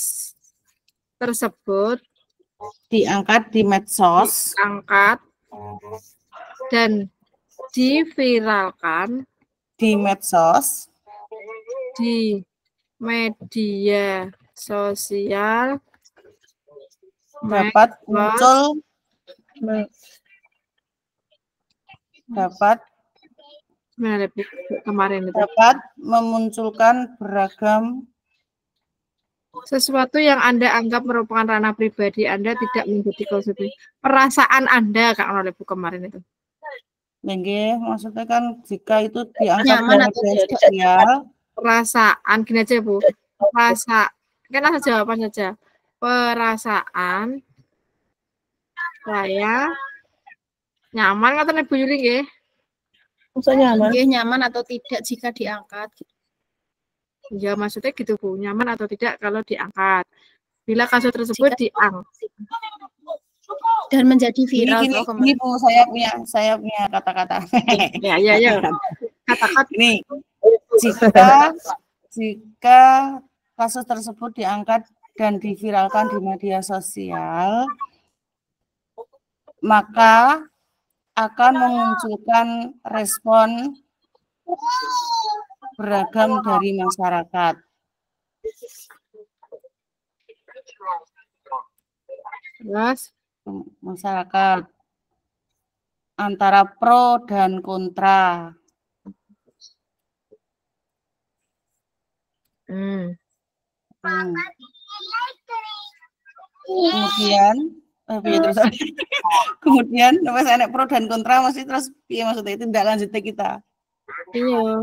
tersebut diangkat di medsos, dan diviralkan di medsos, di media sosial, dapat muncul dapat memunculkan beragam sesuatu yang Anda anggap merupakan ranah pribadi Anda tidak menjadi konsumsi. Perasaan Anda Kak Noleh kemarin itu. Nggih, maksudnya kan jika itu diangkat di media sosial, perasaan gini aja Bu. Kan jawaban saja. Perasaan saya nyaman atau Bu Yuli nggih? Maksudnya nyaman atau tidak jika diangkat. Ya maksudnya gitu Bu, nyaman atau tidak kalau diangkat. Bila kasus tersebut diangkat dan menjadi viral. Ini Bu, saya punya kata-kata. Ya. Kata-kata ini jika kasus tersebut diangkat dan diviralkan di media sosial, maka akan memunculkan respon beragam dari masyarakat. Terus masyarakat antara pro dan kontra. Kemudian kemudian wis enek pro dan kontra masih terus piye maksudnya tindak lanjutnya kita. Iya.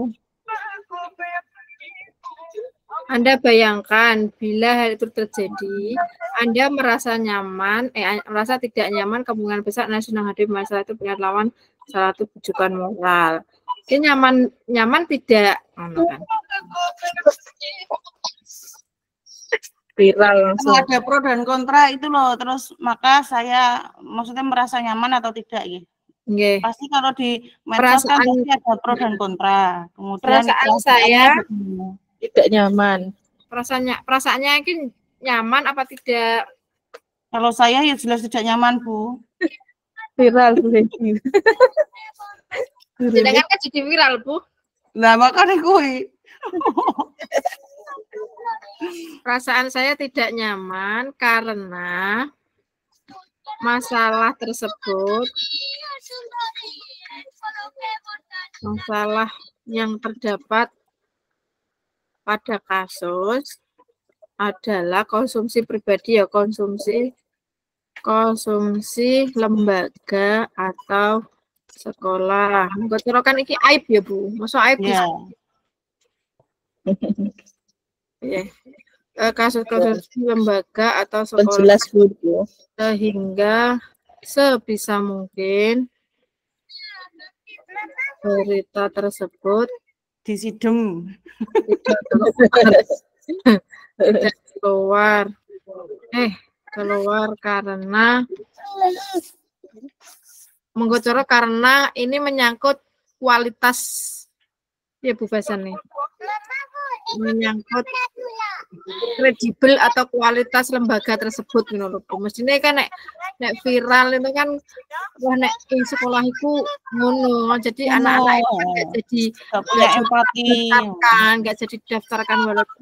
Anda bayangkan bila hal itu terjadi, Anda merasa nyaman, merasa tidak nyaman, kemungkinan besar Anda sedang hadir masalah itu punya lawan salah satu bujukan moral. Ini nyaman tidak, kan? Viral langsung. Ada pro dan kontra itu loh, terus maka saya maksudnya merasa nyaman atau tidak gitu. Okay. Pasti kalau di medsos kan pasti ada pro dan kontra. Kemudian perasaan saya tidak nyaman. Perasaannya mungkin nyaman apa tidak? Kalau saya ya jelas tidak nyaman, Bu. Viral Bu. Sedangkan kan jadi viral, Bu. Nah, makanya kuwi. Perasaan saya tidak nyaman karena masalah tersebut, masalah yang terdapat pada kasus adalah konsumsi pribadi ya, konsumsi lembaga atau sekolah. Betul kan iki aib ya, Bu? Masa aib ya. Ya. Kasus-kasus lembaga atau sekolah. Jelas, Bu. Sehingga sebisa mungkin berita tersebut disidem tidak keluar karena menggocor karena ini menyangkut kualitas ya Bu Basan nih, menyangkut kredibel atau kualitas lembaga tersebut menurutku. Mestinya kan nek viral itu kan wah nek di sekolah itu ngono, jadi anak-anak itu kan nggak jadi empati, nggak jadi daftarkan walaupun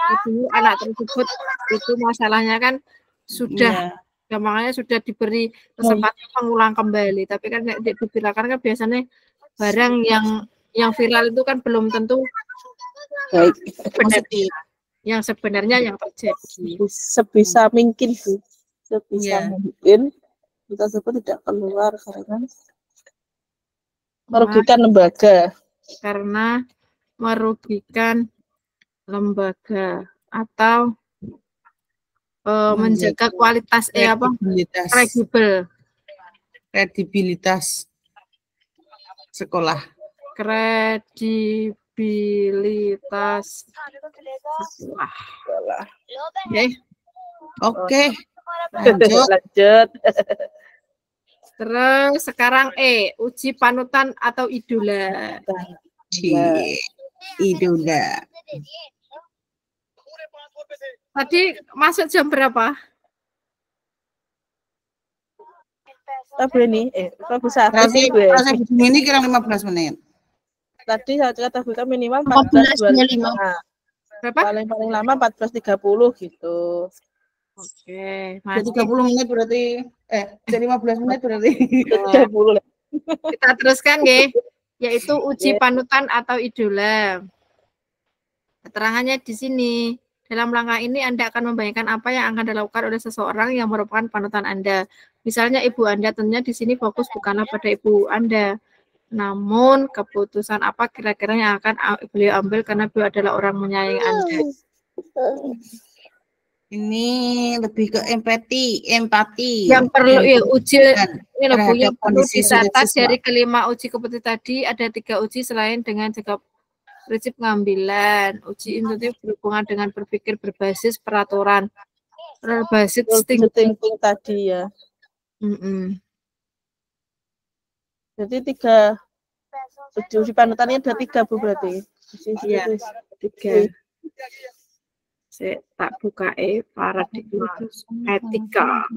itu anak tersebut itu masalahnya kan sudah gampangnya sudah diberi kesempatan mengulang kembali, tapi kan nek diviralkan kan biasanya barang yang viral itu kan belum tentu positif yang sebenarnya yang terjadi. Sebisa mungkin Bu, sebisa mungkin kita sebut tidak keluar karena merugikan lembaga. Karena merugikan lembaga atau menjaga kualitas kredibilitas sekolah. Kredibilitas sekolah. Oke. Lanjut. Terus sekarang uji panutan atau idola. Idola. Tadi masuk jam berapa? Ini bisa ini kira 15 menit. Tadi saya kata buka minimal 14.25. Berapa? Paling lama 14.30 gitu. Oke, jadi 30 menit berarti jadi 15 menit berarti 30. Kita teruskan nggih, yaitu uji panutan atau idola. Keterangannya di sini. Dalam langkah ini Anda akan membayangkan apa yang akan dilakukan oleh seseorang yang merupakan panutan Anda. Misalnya ibu Anda, tentunya di sini fokus bukanlah pada ibu Anda, namun keputusan apa kira-kira yang akan beliau ambil karena beliau adalah orang menyayangi Anda. Ini lebih ke empati. Yang perlu uji ini Bu, yang perlu dicatat dari kelima uji kompetisi tadi ada 3 uji selain dengan juga prinsip pengambilan. Uji intuitif berhubungan dengan berpikir berbasis peraturan, berbasis thinking tadi ya. Jadi 3 uji panutannya ada 3 Bu berarti. Iya, 3. Saya tak buka paradigma etika.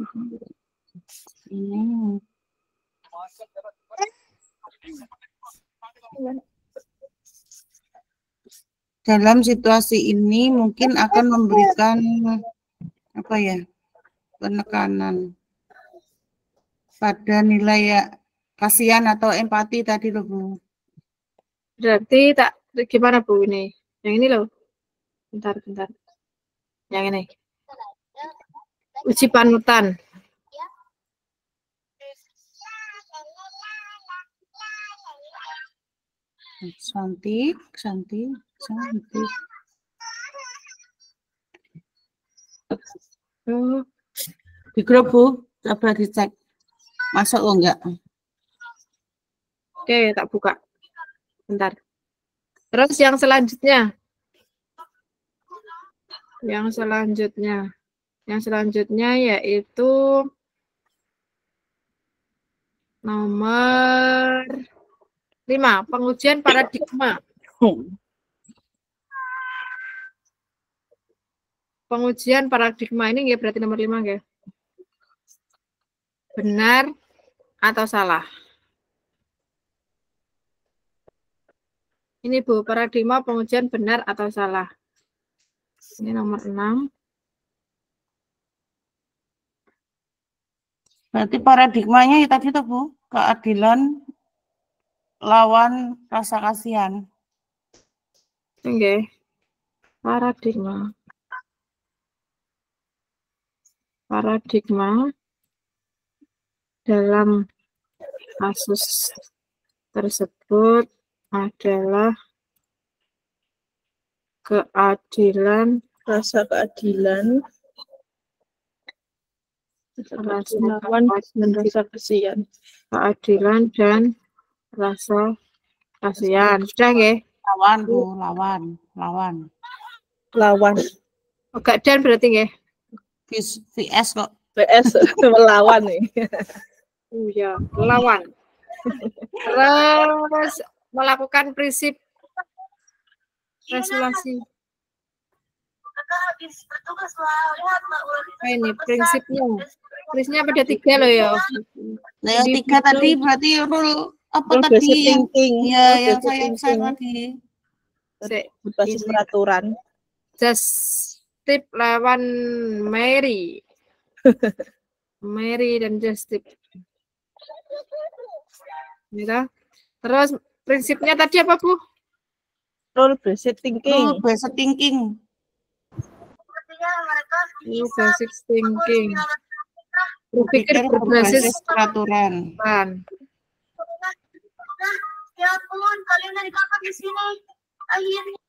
Dalam situasi ini mungkin akan memberikan penekanan. pada nilai ya kasihan atau empati tadi loh Bu. Berarti gimana Bu ini? Yang ini loh. Bentar. Yang ini. Uji panutan. Cantik. Di grup Bu, coba dicek. Masuk lo enggak? Oke, tak buka. Bentar. Terus yang selanjutnya. Yang selanjutnya yaitu nomor 5, pengujian paradigma. Pengujian paradigma ini ya berarti nomor 5 ya. Benar atau salah? Ini Bu, paradigma pengujian benar atau salah. Ini nomor 6. Berarti paradigmanya tadi tuh Bu, keadilan lawan rasa kasihan. Oke. Paradigma dalam kasus tersebut adalah Rasa keadilan lawan dan rasa kasihan. Keadilan dan rasa kasihan. Sudah nggih? Lawan Bu, lawan. Enggak dan berarti nggih. VS kok. PS melawan nih. Oh ya, lawan. Terus melakukan prinsip resolusi. Ini prinsipnya. Prinsipnya pada 3 loh ya. Nah, yang 3 tadi berarti rule apa Rule tadi basic yang thinking. ya yang Basic saya thinking. tadi. Berbasis peraturan. Justip lawan Mary. Mary dan Justip. Gitu. Terus prinsipnya tadi apa Bu? Rule basic thinking. Rule basic thinking. Basic thinking. Berpikir berbasis peraturan. Ya ampun, kalian dari kapan di sini? Akhirnya.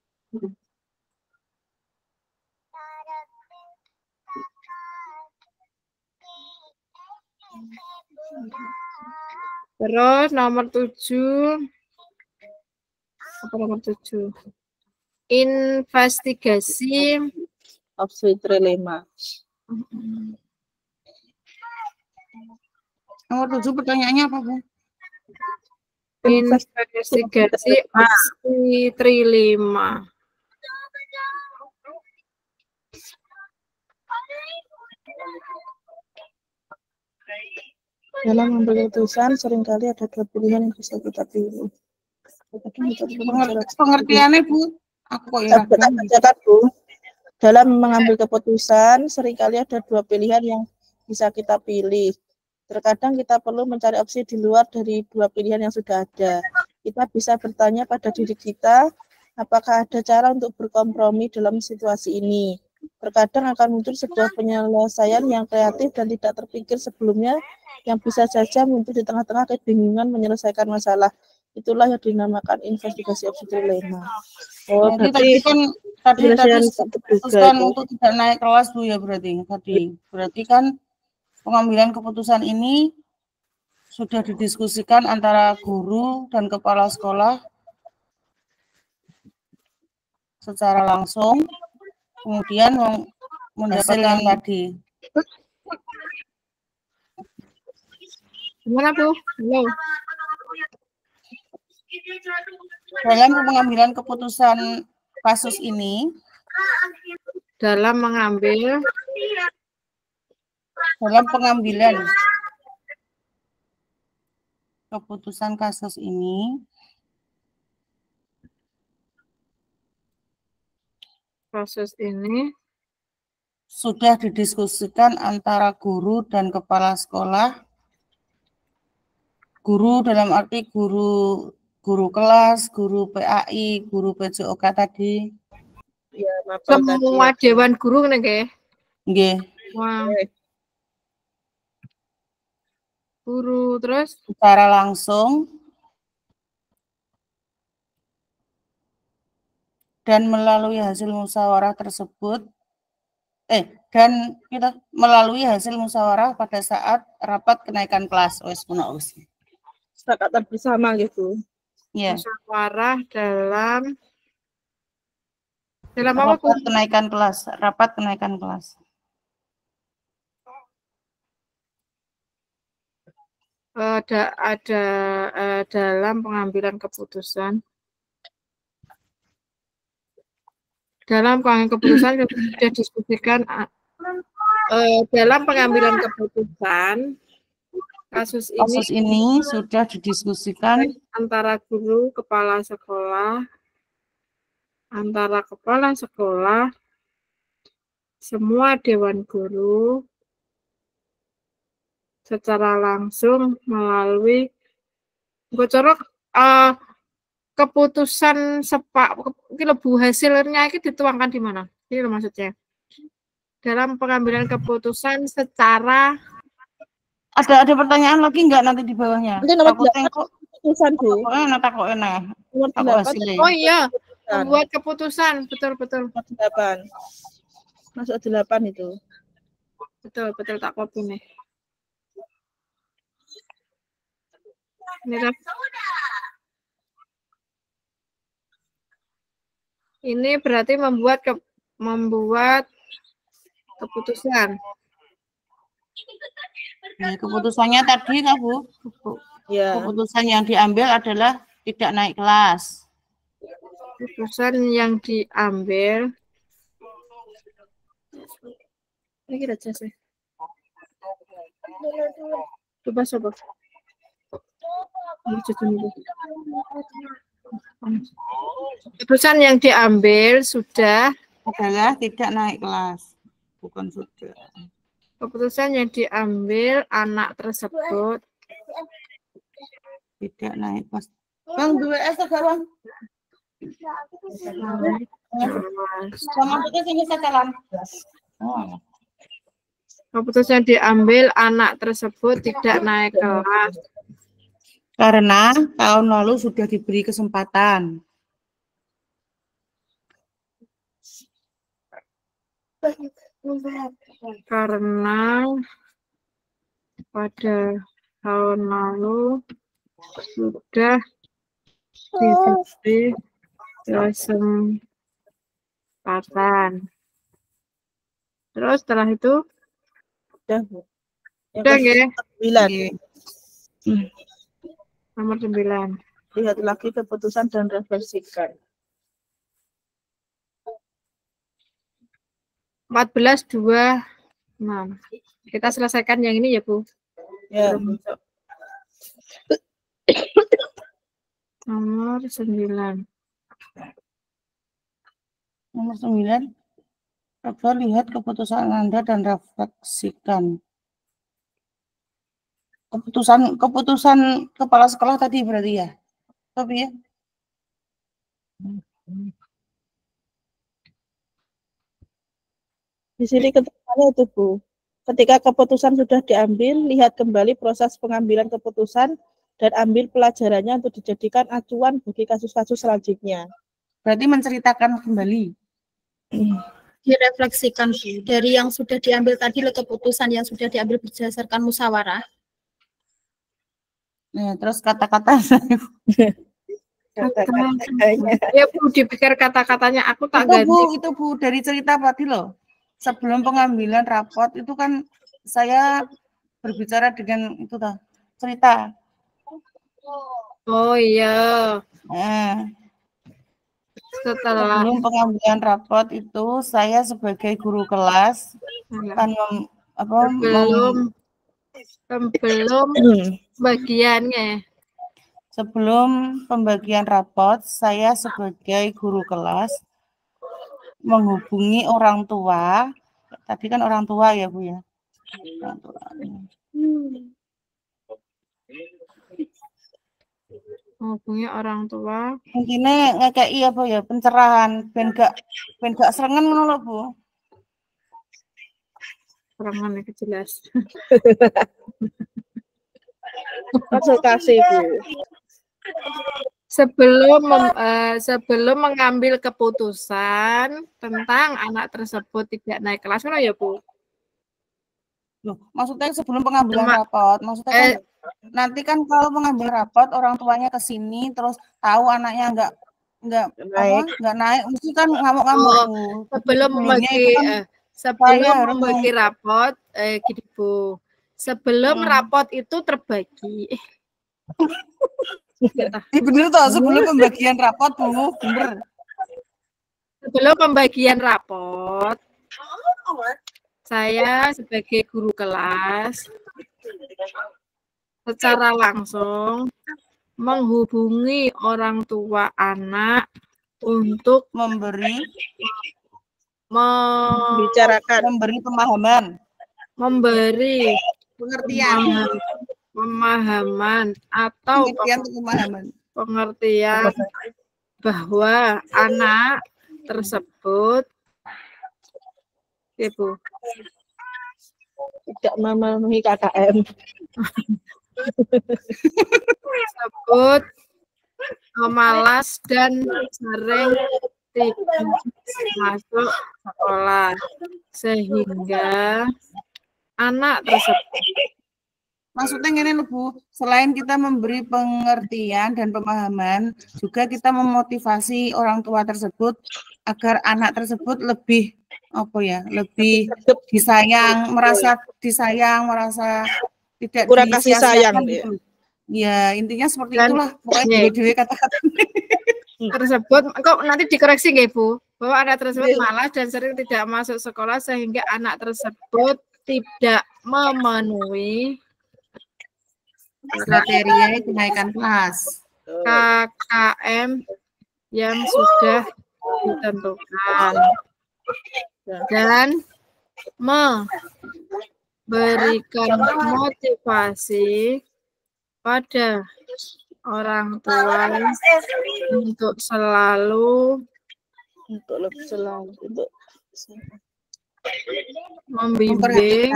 Terus nomor 7. Apa nomor 7? Investigasi Of sweet dilemma. Nomor 7 pertanyaannya apa Bu? investigasi opsi trilema. Dalam mengambil keputusan seringkali ada 2 pilihan yang bisa kita pilih. Pengertiannya Bu, aku kok ya. Catat Bu. Dalam mengambil keputusan seringkali ada 2 pilihan yang bisa kita pilih. Terkadang kita perlu mencari opsi di luar dari 2 pilihan yang sudah ada. Kita bisa bertanya pada diri kita, apakah ada cara untuk berkompromi dalam situasi ini. Terkadang akan muncul sebuah penyelesaian yang kreatif dan tidak terpikir sebelumnya, yang bisa saja muncul di tengah-tengah kebingungan menyelesaikan masalah. Itulah yang dinamakan investigasi opsi dilemma. Oh, berarti kan tadi keputusan untuk tidak naik kelas Bu ya berarti tadi. Berarti kan pengambilan keputusan ini sudah didiskusikan antara guru dan kepala sekolah secara langsung, kemudian mendapatkan tadi. Gimana Bu? Halo. Dalam pengambilan keputusan kasus ini, dalam pengambilan keputusan kasus ini, sudah didiskusikan antara guru dan kepala sekolah Guru dalam arti guru kelas, guru PAI, guru PJOK tadi. Ya, mapel tadi Semua ya. dewan guru nih nggih. Nggih. Wah, Oke. guru terus Secara langsung dan melalui hasil musyawarah tersebut dan kita melalui hasil musyawarah pada saat rapat kenaikan kelas. Wes ngono wis. Kesepakatan bersama gitu. Ya. musyawarah dalam apa Bu? Rapat kenaikan kelas, rapat kenaikan kelas. Ada dalam pengambilan keputusan. Dalam pengambilan keputusan sudah diskusikan dalam pengambilan keputusan kasus ini sudah didiskusikan antara guru, kepala sekolah, semua dewan guru secara langsung melalui keputusan hasilnya itu dituangkan di mana? Ini maksudnya. Dalam pengambilan keputusan secara ada pertanyaan lagi enggak nanti di bawahnya? Nanti nomor Aku tengok keputusan Bu. Nomor 8. Oh iya, membuat keputusan, betul. 8. Masuk 8 itu. Betul tak copy nih. Ini berarti membuat keputusan. Ya, keputusannya tadi Kak Bu. Ya. Keputusan yang diambil adalah tidak naik kelas. Keputusan yang diambil ini kita cek. Coba. Keputusan yang diambil sudah adalah tidak naik kelas, bukan sudah. Keputusan yang diambil anak tersebut tidak naik kelas. Bang, 2S atau Bang? Keputusan yang diambil anak tersebut tidak naik kelas. Karena tahun lalu sudah diberi kesempatan. Karena pada tahun lalu sudah diberi kesempatan. Terus setelah itu udah ya? 9. Nomor 9. Lihat lagi keputusan dan refleksikan. 14.26. Kita selesaikan yang ini ya, Bu. Ya. Nomor 9. Nomor 9. Coba lihat keputusan Anda dan refleksikan. Keputusan kepala sekolah tadi berarti ya? Tapi ya. Di sini ketentuannya itu Bu. Ketika keputusan sudah diambil, lihat kembali proses pengambilan keputusan dan ambil pelajarannya untuk dijadikan acuan bagi kasus-kasus selanjutnya. Berarti menceritakan kembali. Direfleksikan dari yang sudah diambil tadi, keputusan yang sudah diambil berdasarkan musyawarah. Nah, terus kata-kata ya Bu, dipikir kata-katanya aku tak itu, ganti. itu Bu, dari cerita tadi loh. Sebelum pengambilan rapot itu kan saya berbicara dengan itu toh, cerita. Oh iya. Setelah sebelum pengambilan rapot itu saya sebagai guru kelas kan sebelum bagiannya. Sebelum pembagian rapot, saya sebagai guru kelas menghubungi orang tua. Tadi kan orang tua ya Bu ya. menghubungi orang tua. Intinya ngekei apa ya, pencerahan ben gak serengan ngono lho, Bu. Serangan yang jelas. Konsultasi, Bu. Sebelum mengambil keputusan tentang anak tersebut tidak naik kelas, kan ya Bu? Loh, maksudnya sebelum pengambilan rapot, maksudnya kan nanti kan kalau mengambil rapot orang tuanya ke sini terus tahu anaknya nggak naik, mesti kan ngamuk-ngamuk, Bu. Sebelum membagi rapot, gini Bu. Sebelum rapot itu terbagi. Bener toh, sebelum pembagian rapot, Bu. Bener. Sebelum pembagian rapot, saya sebagai guru kelas secara langsung menghubungi orang tua anak untuk memberi pemahaman, memberi pemahaman atau pengertian bahwa anak tersebut Ibu tidak memenuhi KKM tersebut malas dan sering tidak masuk sekolah sehingga anak tersebut. Maksudnya gini loh Bu, selain kita memberi pengertian dan pemahaman, juga kita memotivasi orang tua tersebut agar anak tersebut lebih lebih disayang, merasa disayang, merasa tidak kurang kasih sayang gitu. Ya intinya seperti itulah pokoknya dewe kata-kata tersebut. Kok nanti dikoreksi nggak Bu, bahwa anak tersebut malas dan sering tidak masuk sekolah sehingga anak tersebut tidak memenuhi kriteria kenaikan kelas KKM yang sudah ditentukan dan memberikan motivasi pada orang tua untuk membimbing,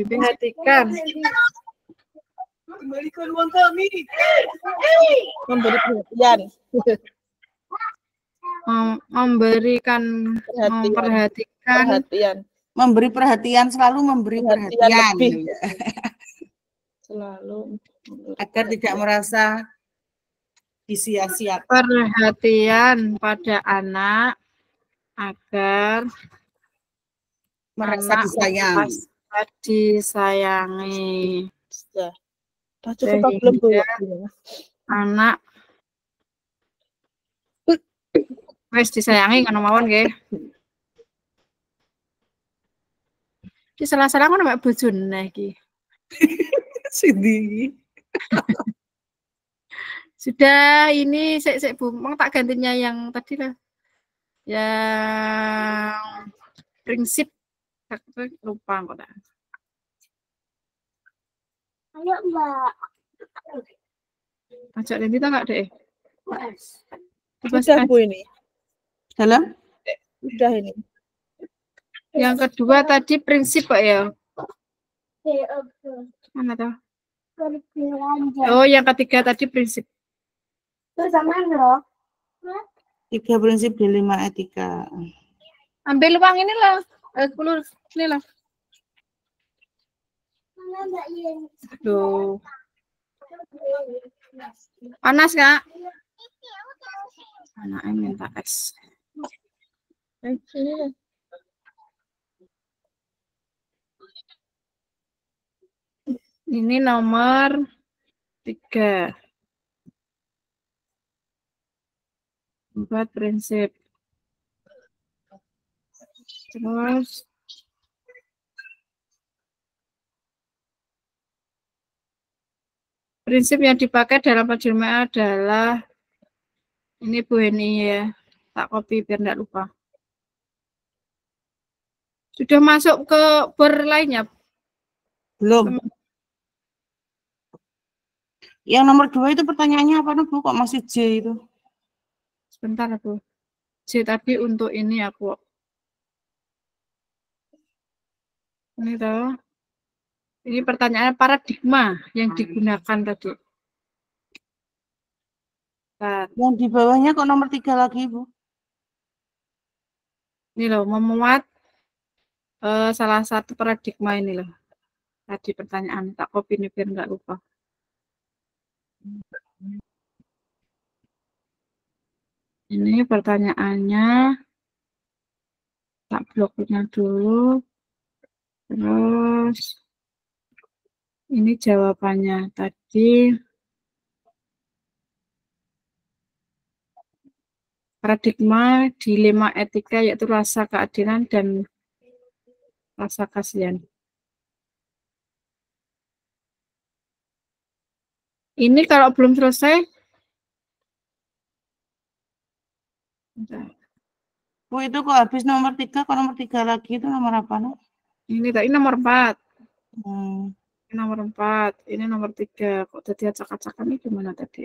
perhatikan Kembalikan uang kami. Memberi perhatian. Memberi perhatian, selalu memberi perhatian. Selalu agar tidak merasa disia-siakan. Perhatian pada anak agar merasa disayangi. Sehingga anak wes disayangi kan mawon nggih. Ki salah-salah ngono mek bojone iki. Sidi. Sudah ini sik Bu, mau tak gantinya yang tadi lah. Yang prinsip lupa kok. Ayo Mbak. Ajak Lendi tak enggak deh? Sudah Bu ini. Dalam? Sudah ini. Yang kedua tadi prinsip Pak ya? Mana tahu? Oh, yang ketiga tadi prinsip. Terus sama loh. 3 prinsip dilema etika. Ambil uang ini lah. 10 ini lah. Aduh. Panas Kak? Anaknya minta es. Ini nomor 3. 4 prinsip. Terus prinsip yang dipakai dalam penjelmaan adalah ini Bu Heni ya. Tak copy biar enggak lupa. Sudah masuk ke ber lainnya? Belum. Yang nomor 2 itu pertanyaannya apa Bu? Kok masih J itu? Sebentar Bu. J tadi untuk ini aku. Ini tahu. Ini pertanyaan paradigma yang digunakan tadi. Nah, Yang di bawahnya kok nomor 3 lagi Bu? ini loh, memuat salah satu paradigma ini loh. Tadi pertanyaan, tak copy nih biar nggak lupa. Ini pertanyaannya, tak bloknya dulu. Terus, ini jawabannya tadi. Paradigma dilema etika yaitu rasa keadilan dan rasa kasihan. Ini kalau belum selesai, Bu itu kok habis nomor 3, kok nomor 3 lagi itu nomor apa? No? Ini tadi nomor 4. Hmm. Ini nomor 4, ini nomor 3. Kok tadi acak-acakan ini gimana tadi?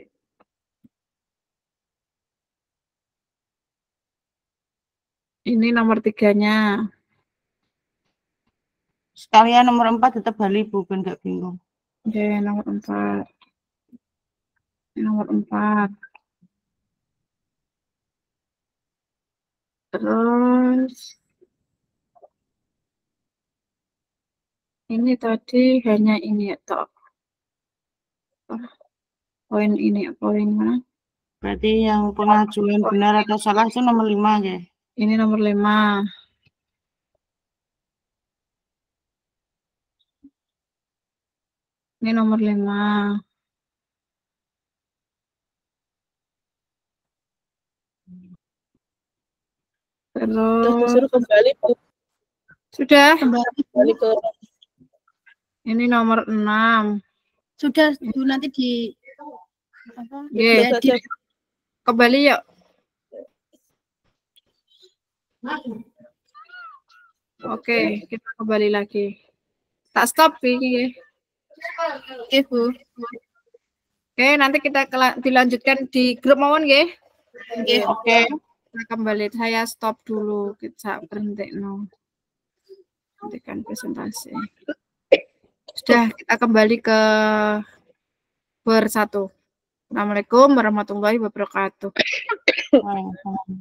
Ini nomor 3-nya. Sekalian nomor 4 tetap balik Bu, ben nggak bingung. Oke, nomor 4. Ini nomor 4. Terus ini tadi hanya ini ya, toh. Poin ini, poin mana? Berarti yang pengajuan benar atau salah itu nomor 5 ya? Ini nomor 5. Ini nomor 5. Sudah Terus disuruh kembali Bu. sudah. Kembali ke Ini nomor 6. Sudah Bu, nanti di apa? Ye, Ya, di, kembali yuk. Oke, kita kembali lagi. Tak stop ini. oke Bu. Oke, nanti kita dilanjutkan di grup mawon nggih. Oke. Kita kembali, saya stop dulu, kita berhenti no. Hentikan presentasi. Sudah, kita kembali ke ber 1. Assalamualaikum warahmatullahi wabarakatuh. Waalaikumsalam.